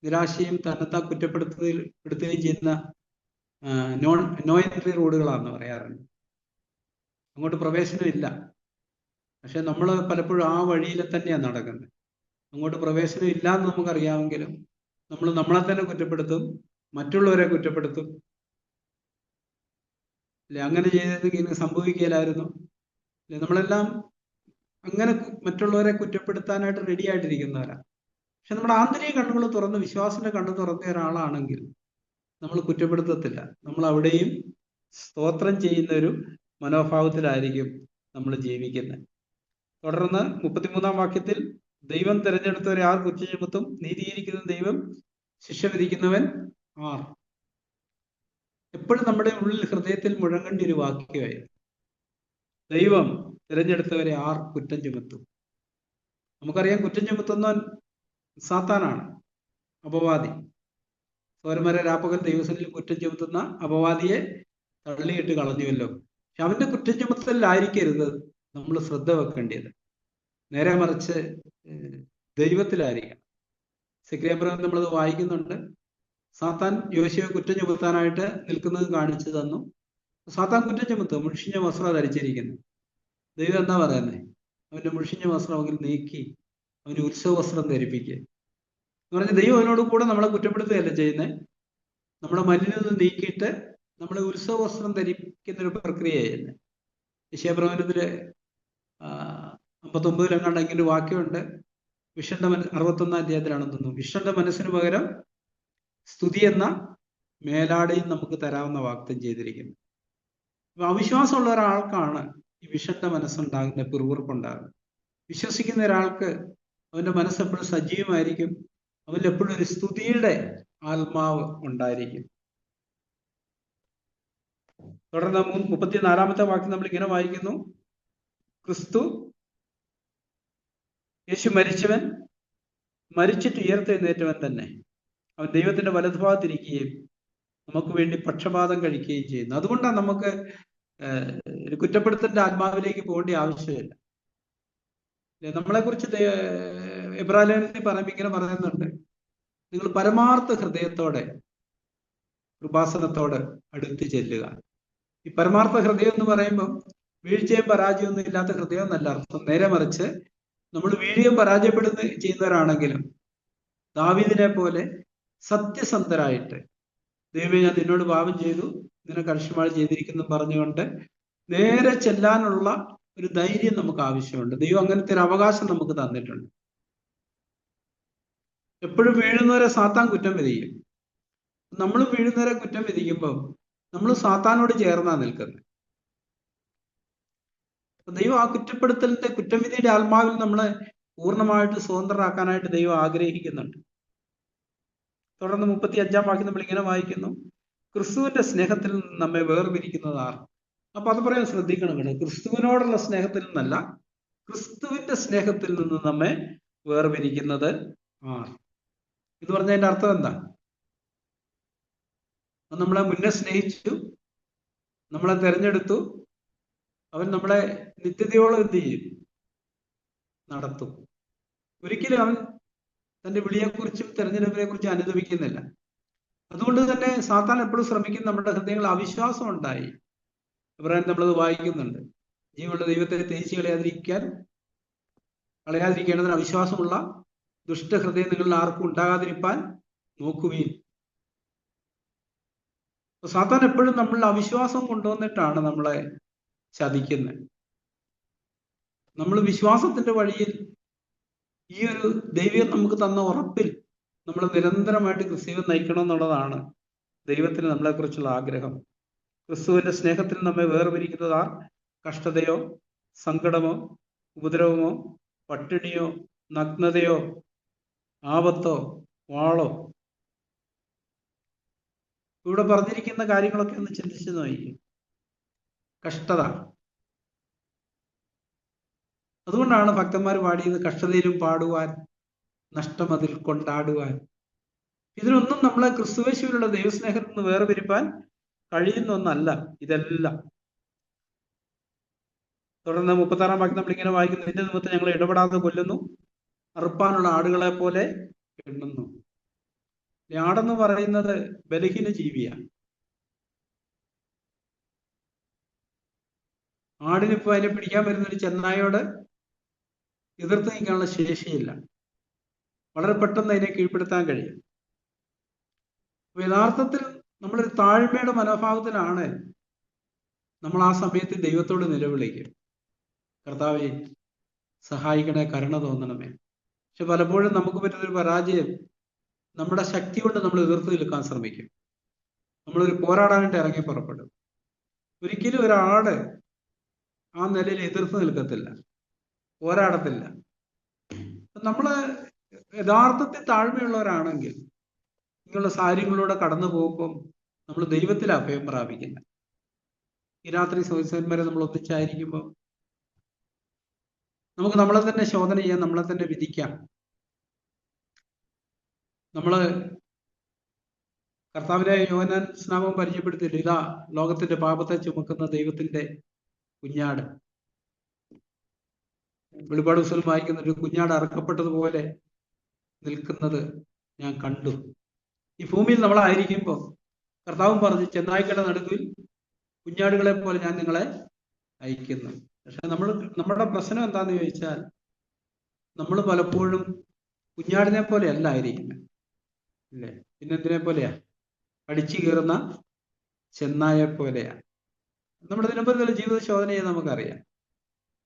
നിരാശയും തന്നെത്താൻ കുറ്റപ്പെടുത്തുകയും ചെയ്യുന്ന നോ എൻട്രി റോഡുകളാണെന്ന് പറയാറുണ്ട്. അങ്ങോട്ട് പ്രവേശനമില്ല. പക്ഷെ നമ്മൾ പലപ്പോഴും ആ വഴിയിൽ തന്നെയാണ് നടക്കുന്നത്. അങ്ങോട്ട് പ്രവേശനം ഇല്ല എന്ന് നമുക്കറിയാമെങ്കിലും നമ്മൾ നമ്മളെ തന്നെ കുറ്റപ്പെടുത്തും, മറ്റുള്ളവരെ കുറ്റപ്പെടുത്തും. അല്ലെ, അങ്ങനെ ചെയ്തെങ്കിൽ സംഭവിക്കില്ലായിരുന്നു. അല്ലെ, നമ്മളെല്ലാം അങ്ങനെ മറ്റുള്ളവരെ കുറ്റപ്പെടുത്താനായിട്ട് റെഡി ആയിട്ടിരിക്കുന്നവരാണ്. പക്ഷെ നമ്മുടെ ആന്തരിക കണ്ണുകൾ തുറന്ന്, വിശ്വാസത്തിന്റെ കണ്ണു തുറന്ന ഒരാളാണെങ്കിൽ നമ്മൾ കുറ്റപ്പെടുത്തത്തില്ല. നമ്മൾ അവിടെയും സ്തോത്രം ചെയ്യുന്ന ഒരു മനോഭാവത്തിലായിരിക്കും നമ്മൾ ജീവിക്കുന്നത്. തുടർന്ന് 33-ാം വാക്യത്തിൽ, ദൈവം തിരഞ്ഞെടുത്തവരെ ആർ കുറ്റം ചുമത്തും? നീതിയിരിക്കുന്ന ദൈവം ശിക്ഷ വിധിക്കുന്നവൻ ആർ? എപ്പോഴും നമ്മുടെ ഉള്ളിൽ ഹൃദയത്തിൽ മുഴങ്ങേണ്ട ഒരു വാക്യമായിരുന്നു. ദൈവം തിരഞ്ഞെടുത്തവരെ ആർ കുറ്റം ചുമത്തും? നമുക്കറിയാം, കുറ്റം ചുമത്തുന്നവൻ സാത്താനാണ്, അപവാദി. സോരന്മാരെ രാപ്പകൽ ദൈവസന്നിധിയിൽ കുറ്റം ചുമത്തുന്ന അപവാദിയെ തള്ളിയിട്ട് കളഞ്ഞുവല്ലോ. പക്ഷെ അവന്റെ കുറ്റം ചുമത്തലിലായിരിക്കരുത് നമ്മൾ ശ്രദ്ധ വെക്കേണ്ടത്. നേരെ മറിച്ച് ദൈവത്തിലായിരിക്കണം. സെക്രിയാബ്രഹം നമ്മളത് വായിക്കുന്നുണ്ട്. സാത്താൻ യോശുവയെ കുറ്റം ചുമത്താനായിട്ട് നിൽക്കുന്നത് കാണിച്ചു തന്നു. സാത്താൻ കുറ്റം ചുമത്തുക, മുഷിഞ്ഞ വസ്ത്രം ധരിച്ചിരിക്കുന്നു. ദൈവം എന്താ പറയുന്നത്? അവന്റെ മുഷിഞ്ഞ വസ്ത്രമെങ്കിൽ നീക്കി അവന് ഉത്സവ വസ്ത്രം ധരിപ്പിക്കുക എന്ന് പറഞ്ഞ് ദൈവം അവനോട് കൂടെ നമ്മളെ കുറ്റപ്പെടുത്തുകയല്ല ചെയ്യുന്നത്. നമ്മുടെ മലിനത നീക്കിയിട്ട് നമ്മളെ ഉത്സവ വസ്ത്രം ധരിക്കുന്നൊരു പ്രക്രിയ ചെയ്യുന്നത്. യെശയ്യാപ്രവചനത്തില് 59 ഇങ്ങനെ വാക്യമുണ്ട്. വിഷന്റെ 61-ാം അധ്യായത്തിലാണെന്ന് തോന്നുന്നു. വിഷന്റെ മനസ്സിന് പകരം സ്തുതി എന്ന മേലാടയും നമുക്ക് തരാവുന്ന വാഗ്ദത്തം ചെയ്തിരിക്കുന്നു. അപ്പൊ അവിശ്വാസമുള്ള ഒരാൾക്കാണ് ഈ വിഷന്റെ മനസ്സുണ്ടാകുന്ന, പിറുപിറുപ്പുണ്ടാകുന്നത്. വിശ്വസിക്കുന്ന ഒരാൾക്ക് അവന്റെ മനസ്സെപ്പോഴും സജീവമായിരിക്കും. അവനിൽ എപ്പോഴും ഒരു സ്തുതിയുടെ ആത്മാവ് ഉണ്ടായിരിക്കും. തുടർന്ന് 34-ാമത്തെ വാക്യം നമ്മൾ ഇങ്ങനെ വായിക്കുന്നു, ക്രിസ്തു യേശു മരിച്ചവൻ, മരിച്ചിട്ട് ഉയർത്തെഴുന്നേറ്റവൻ തന്നെ. അവൻ ദൈവത്തിന്റെ വലതുഭാഗത്തിരിക്കുകയും നമുക്ക് വേണ്ടി പക്ഷപാതം കഴിക്കുകയും ചെയ്യുന്നു. അതുകൊണ്ടാണ് നമുക്ക് ഒരു കുറ്റപ്പെടുത്തലിന്റെ ആത്മാവിലേക്ക് പോകേണ്ട ആവശ്യമില്ല. നമ്മളെക്കുറിച്ച് എബ്രായലേഖനത്തിൽ പറയുമ്പോൾ ഇങ്ങനെ പറയുന്നുണ്ട്, നിങ്ങൾ പരമാർത്ഥ ഹൃദയത്തോടെ കൃപാസനത്തോട് അടുത്ത് ചെല്ലുക. ഈ പരമാർത്ഥ ഹൃദയം എന്ന് പറയുമ്പോൾ വീഴ്ചയും പരാജയമൊന്നും ഇല്ലാത്ത ഹൃദയം എന്നല്ല അർത്ഥം. നേരെ മറിച്ച് നമ്മൾ വീഴുകയും പരാജയപ്പെടുന്ന ചെയ്യുന്നവരാണെങ്കിലും ദാവീദിനെ പോലെ സത്യസന്ധരായിട്ട്, ദൈവമേ ഞാൻ നിന്നോട് പാപം ചെയ്തു, നിനക്ക് അരിശുപാട് ചെയ്തിരിക്കുന്നു പറഞ്ഞുകൊണ്ട് നേരെ ചെല്ലാനുള്ള ഒരു ധൈര്യം നമുക്ക് ആവശ്യമുണ്ട്. ദൈവം അങ്ങനത്തെ ഒരു അവകാശം നമുക്ക് തന്നിട്ടുണ്ട്. എപ്പോഴും വീഴുന്നവരെ സാത്താൻ കുറ്റം വിധിക്കും. നമ്മൾ വീഴുന്നവരെ കുറ്റം വിധിക്കുമ്പോൾ നമ്മൾ സാത്താനോട് ചേർന്നാ നിൽക്കുന്നത്. ദൈവം ആ കുറ്റപ്പെടുത്തലിന്റെ കുറ്റവിധിയുടെ ആത്മാവിൽ നമ്മളെ പൂർണ്ണമായിട്ട് സ്വതന്ത്രരാക്കാനായിട്ട് ദൈവം ആഗ്രഹിക്കുന്നുണ്ട്. തുടർന്ന് 35-ാം വാക്യം നമ്മൾ ഇങ്ങനെ വായിക്കുന്നു, ക്രിസ്തുവിന്റെ സ്നേഹത്തിൽ നിന്ന് നമ്മെ വേർപിരിക്കുന്നത് ആർ. അപ്പൊ അത് പറയാൻ ശ്രദ്ധിക്കണം കേട്ടോ. ക്രിസ്തുവിനോടുള്ള സ്നേഹത്തിൽ നിന്നല്ല, ക്രിസ്തുവിന്റെ സ്നേഹത്തിൽ നിന്ന് നമ്മെ വേർപിരിക്കുന്നത് ആർ. ഇത് പറഞ്ഞതിന്റെ അർത്ഥം എന്താ? നമ്മളെ മുന്നേ സ്നേഹിച്ചു, നമ്മളെ തെരഞ്ഞെടുത്തു, അവൻ നമ്മളെ നിത്യതയോളം എന്ത് ചെയ്യും? നടത്തും. ഒരിക്കലും അവൻ തന്റെ വിളിയെക്കുറിച്ചും തെരഞ്ഞെടുപ്പിനെ കുറിച്ചും അനുദമിക്കുന്നില്ല. അതുകൊണ്ട് തന്നെ സാത്താൻ എപ്പോഴും ശ്രമിക്കും നമ്മുടെ ഹൃദയങ്ങളിൽ അവിശ്വാസം ഉണ്ടായി. ഇബ്രാഹിം നമ്മളത് വായിക്കുന്നുണ്ട്, ജീവനുള്ള ദൈവത്തെ തേച്ച് കളയാതിരിക്കേണ്ടതിന് അവിശ്വാസമുള്ള ദുഷ്ടഹൃദയം നിങ്ങളിൽ ആർക്കും ഉണ്ടാകാതിരിക്കാൻ നോക്കുകയും. സാത്താൻ എപ്പോഴും നമ്മളുടെ അവിശ്വാസം കൊണ്ടുവന്നിട്ടാണ് നമ്മളെ ചതിക്കുന്നത്. നമ്മൾ വിശ്വാസത്തിന്റെ വഴിയിൽ ഈ ഒരു ദൈവം നമുക്ക് തന്ന ഉറപ്പിൽ നമ്മൾ നിരന്തരമായിട്ട് ക്രിസ്തുവിനെ നയിക്കണം എന്നുള്ളതാണ് ദൈവത്തിന് നമ്മളെക്കുറിച്ചുള്ള ആഗ്രഹം. ക്രിസ്തുവിന്റെ സ്നേഹത്തിൽ നമ്മെ വേർപിരിക്കുന്നതാർ കഷ്ടതയോ, സങ്കടമോ, ഉപദ്രവമോ, പട്ടിണിയോ, നഗ്നതയോ, ആപത്തോ, വാളോ. ഇവിടെ പറഞ്ഞിരിക്കുന്ന കാര്യങ്ങളൊക്കെ ഒന്ന് ചിന്തിച്ചു നോക്കി. കഷ്ടത. അതുകൊണ്ടാണ് ഭക്തന്മാർ പാടിയത്, കഷ്ടതയിലും പാടുവാൻ, നഷ്ടമതിൽ കൊണ്ടാടുവാൻ. ഇതിനൊന്നും നമ്മളെ ക്രിസ്തുവേശുവിലുള്ള ദൈവസ്നേഹത്തിൽ നിന്ന് വേർപിരിപ്പാൻ കഴിയുന്ന ഒന്നല്ല ഇതെല്ലാം. തുടർന്ന് 36-ാം വാക്യം നമ്മൾ ഇങ്ങനെ വായിക്കുന്നു, നിന്റെ നിമിത്തം ഞങ്ങൾ ഇടപെടാതെ കൊല്ലുന്നു, അറുപ്പാനുള്ള ആടുകളെ പോലെ എണ്ണുന്നു. ആടെന്ന് പറയുന്നത് ബലഹീന ജീവിയാണ്. ആടിനിപ്പോ അതിനെ പിടിക്കാൻ വരുന്നൊരു ചെന്നായോട് എതിർത്ത് നിൽക്കാനുള്ള ശേഷിയില്ല. വളരെ പെട്ടെന്ന് അതിനെ കീഴ്പ്പെടുത്താൻ കഴിയും. യഥാർത്ഥത്തിൽ നമ്മളൊരു താഴ്മയുടെ മനോഭാവത്തിലാണ് നമ്മൾ ആ സമയത്ത് ദൈവത്തോട് നിലവിളിക്കും, കർത്താവേ സഹായിക്കണേ, കരുണ തോന്നണമേ. പക്ഷെ പലപ്പോഴും നമുക്ക് പറ്റുന്നൊരു പരാജയം, നമ്മുടെ ശക്തി കൊണ്ട് നമ്മൾ എതിർത്ത് നിൽക്കാൻ ശ്രമിക്കും. നമ്മളൊരു പോരാടാനായിട്ട് ഇറങ്ങി പുറപ്പെടും. ഒരിക്കലും ഒരാട് ആ നിലയിൽ എതിർത്ത് നിൽക്കത്തില്ല, പോരാടത്തില്ല. നമ്മള് യഥാർത്ഥത്തിൽ താഴ്മയുള്ളവരാണെങ്കിൽ ഇങ്ങനെയുള്ള കാര്യങ്ങളിലൂടെ കടന്നു പോകുമ്പം നമ്മൾ ദൈവത്തിൽ അഭയം പ്രാപിക്കില്ല. ഈ രാത്രി സഹോദരന്മാരെ നമ്മൾ ഒന്നിച്ചായിരിക്കുമ്പോൾ നമുക്ക് നമ്മളെ തന്നെ ശോധന ചെയ്യാം, നമ്മളെ തന്നെ വിധിക്കാം. നമ്മള് കർത്താവിനെ യോഹന്നാൻ സ്നാപകം പരിചയപ്പെടുത്തിയില്ല, ഇതാ ലോകത്തിന്റെ പാപത്തെ ചുമക്കുന്ന ദൈവത്തിന്റെ കുഞ്ഞാട്. വെളിപ്പാട് പുസ്തകം വായിക്കുന്ന ഒരു കുഞ്ഞാട് അറക്കപ്പെട്ടതുപോലെ നിൽക്കുന്നത് ഞാൻ കണ്ടു. ഈ ഭൂമിയിൽ നമ്മളായിരിക്കുമ്പോൾ കർത്താവും പറഞ്ഞു, ചെന്നായ്ക്കളുടെ നടുവിൽ കുഞ്ഞാടുകളെ പോലെ ഞാൻ നിങ്ങളെ അയക്കുന്നു. പക്ഷെ നമ്മുടെ പ്രശ്നം എന്താന്ന് ചോദിച്ചാൽ, നമ്മൾ പലപ്പോഴും കുഞ്ഞാടിനെ പോലെ അല്ല ആയിരിക്കുന്നത്, ഇല്ലേ? പിന്നെന്തിനെ പോലെയാ? അടിച്ചു കീറുന്ന ചെന്നായെ പോലെയാ. നമ്മുടെ ദിനംപ്രതിയുള്ള ജീവിത ശോധനയെ നമുക്കറിയാം.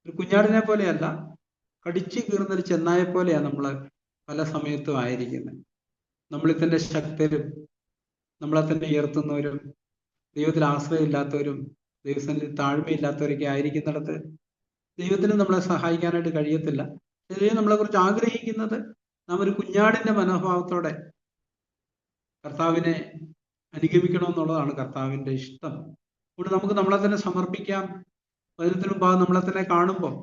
ഒരു കുഞ്ഞാടിനെ പോലെയല്ല, കടിച്ചു കീറുന്ന ഒരു ചെന്നായെ പോലെയാ നമ്മൾ പല സമയത്തും ആയിരിക്കുന്നത്. നമ്മളിൽ തന്നെ ശക്തരും നമ്മളെ തന്നെ ഉയർത്തുന്നവരും ദൈവത്തിൽ ആശ്രയമില്ലാത്തവരും ദൈവത്തിൽ താഴ്മയില്ലാത്തവരൊക്കെ ആയിരിക്കുന്നിടത്ത് ദൈവത്തിന് നമ്മളെ സഹായിക്കാനായിട്ട് കഴിയത്തില്ല. ദൈവം നമ്മളെ കുറിച്ച് ആഗ്രഹിക്കുന്നത് നാം ഒരു കുഞ്ഞാടിന്റെ മനോഭാവത്തോടെ കർത്താവിനെ അനുഗമിക്കണമെന്നുള്ളതാണ് കർത്താവിന്റെ ഇഷ്ടം. അതുകൊണ്ട് നമുക്ക് നമ്മളെ തന്നെ സമർപ്പിക്കാം. വചനത്തിന് മുമ്പാകെ നമ്മളെ തന്നെ കാണുമ്പോൾ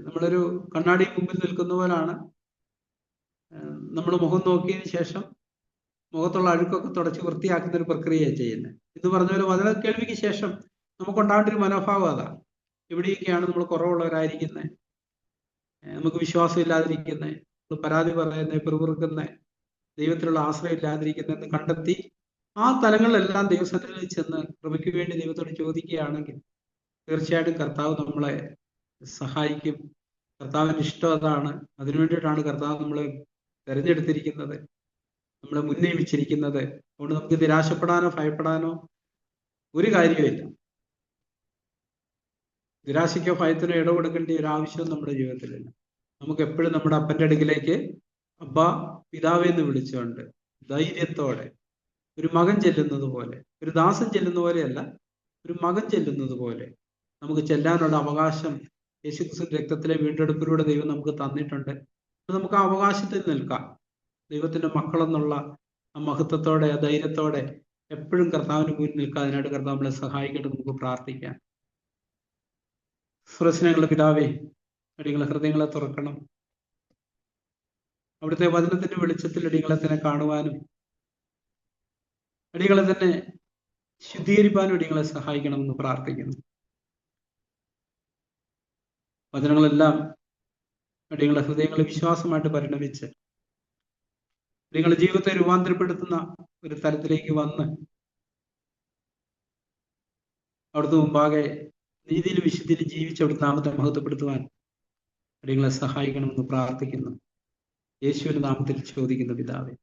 നമ്മളൊരു കണ്ണാടി മുമ്പിൽ നിൽക്കുന്ന പോലാണ് നമ്മൾ മുഖം നോക്കിയതിന് ശേഷം മുഖത്തുള്ള അഴുക്കൊക്കെ തുടച്ച് വൃത്തിയാക്കുന്ന ഒരു പ്രക്രിയയാണ് ചെയ്യുന്നത്. എന്ന് പറഞ്ഞ പോലെ വചന കേൾവിക്ക് ശേഷം നമുക്കുണ്ടാകേണ്ട ഒരു മനോഭാവം അതാണ്. എവിടെയൊക്കെയാണ് നമ്മൾ കുറവുള്ളവരായിരിക്കുന്നത്, നമുക്ക് വിശ്വാസം ഇല്ലാതിരിക്കുന്നത്, നമ്മൾ പരാതി പറയുന്നത്, പിറുപിറുക്കുന്നത്, ദൈവത്തിലുള്ള ആശ്രയം ഇല്ലാതിരിക്കുന്നതെന്ന് കണ്ടെത്തി ആ തലങ്ങളിലെല്ലാം ദൈവസന്നിധിയിൽ ചെന്ന് കൃപയ്ക്ക് വേണ്ടി ദൈവത്തോട് ചോദിക്കുകയാണെങ്കിൽ തീർച്ചയായിട്ടും കർത്താവ് നമ്മളെ സഹായിക്കും. കർത്താവിൻ്റെ ഇഷ്ടം അതാണ്. അതിനു വേണ്ടിയിട്ടാണ് കർത്താവ് നമ്മളെ തിരഞ്ഞെടുത്തിരിക്കുന്നത്, നമ്മളെ മുന്നേമിച്ചിരിക്കുന്നത്. അതുകൊണ്ട് നമുക്ക് നിരാശപ്പെടാനോ ഭയപ്പെടാനോ ഒരു കാര്യമില്ല. നിരാശയ്ക്കോ ഭയത്തിനോ ഇടകൊടുക്കേണ്ട ഒരു ആവശ്യവും നമ്മുടെ ജീവിതത്തിലില്ല. നമുക്ക് എപ്പോഴും നമ്മുടെ അപ്പൻ്റെ അടുക്കിലേക്ക് അബ്ബാ പിതാവേ എന്ന് വിളിച്ചുകൊണ്ട് ധൈര്യത്തോടെ ഒരു മകൻ ചെല്ലുന്നത് പോലെ, ഒരു ദാസൻ ചെല്ലുന്ന പോലെയല്ല, ഒരു മകൻ ചെല്ലുന്നത് പോലെ നമുക്ക് ചെല്ലാനുള്ള അവകാശം യേശുക്രിസ്തുവിന്റെ രക്തത്തിലെ വീണ്ടെടുപ്പിലൂടെ ദൈവം നമുക്ക് തന്നിട്ടുണ്ട്. നമുക്ക് ആ അവകാശത്തിൽ നിൽക്കാം. ദൈവത്തിന്റെ മക്കളെന്നുള്ള ആ മഹത്വത്തോടെ, ആ ധൈര്യത്തോടെ എപ്പോഴും കർത്താവിന് മുന്നിൽ നിൽക്കാം. അതിനായിട്ട് കർത്താവ് നമ്മളെ സഹായിക്കട്ടെ. നമുക്ക് പ്രാർത്ഥിക്കാം. സ്വർഗ്ഗസ്ഥനായ പിതാവേ, അടിയങ്ങളെ ഹൃദയങ്ങളെ തുറക്കണം. അവിടുത്തെ വചനത്തിന്റെ വെളിച്ചത്തിൽ അടിയങ്ങളെ തന്നെ കാണുവാനും അടിയങ്ങളെ തന്നെ ശുദ്ധീകരിക്കാനും അടിയങ്ങളെ സഹായിക്കണമെന്ന് പ്രാർത്ഥിക്കുന്നു. വചനങ്ങളെല്ലാം അടിയങ്ങളെ ഹൃദയങ്ങളെ വിശ്വാസമായിട്ട് പരിണമിച്ച് നിങ്ങളുടെ ജീവിതത്തെ രൂപാന്തരപ്പെടുത്തുന്ന ഒരു തലത്തിലേക്ക് വന്ന് അവിടുത്തെ മുമ്പാകെ നീതിയിലും വിശുദ്ധിയിലും ജീവിച്ച് അവിടുത്തെ നാമത്തെ മഹത്വപ്പെടുത്തുവാൻ അടിയങ്ങളെ സഹായിക്കണമെന്ന് പ്രാർത്ഥിക്കുന്നു. യേശുവിന്റെ നാമത്തിൽ ചോദിക്കുന്നു പിതാവേ.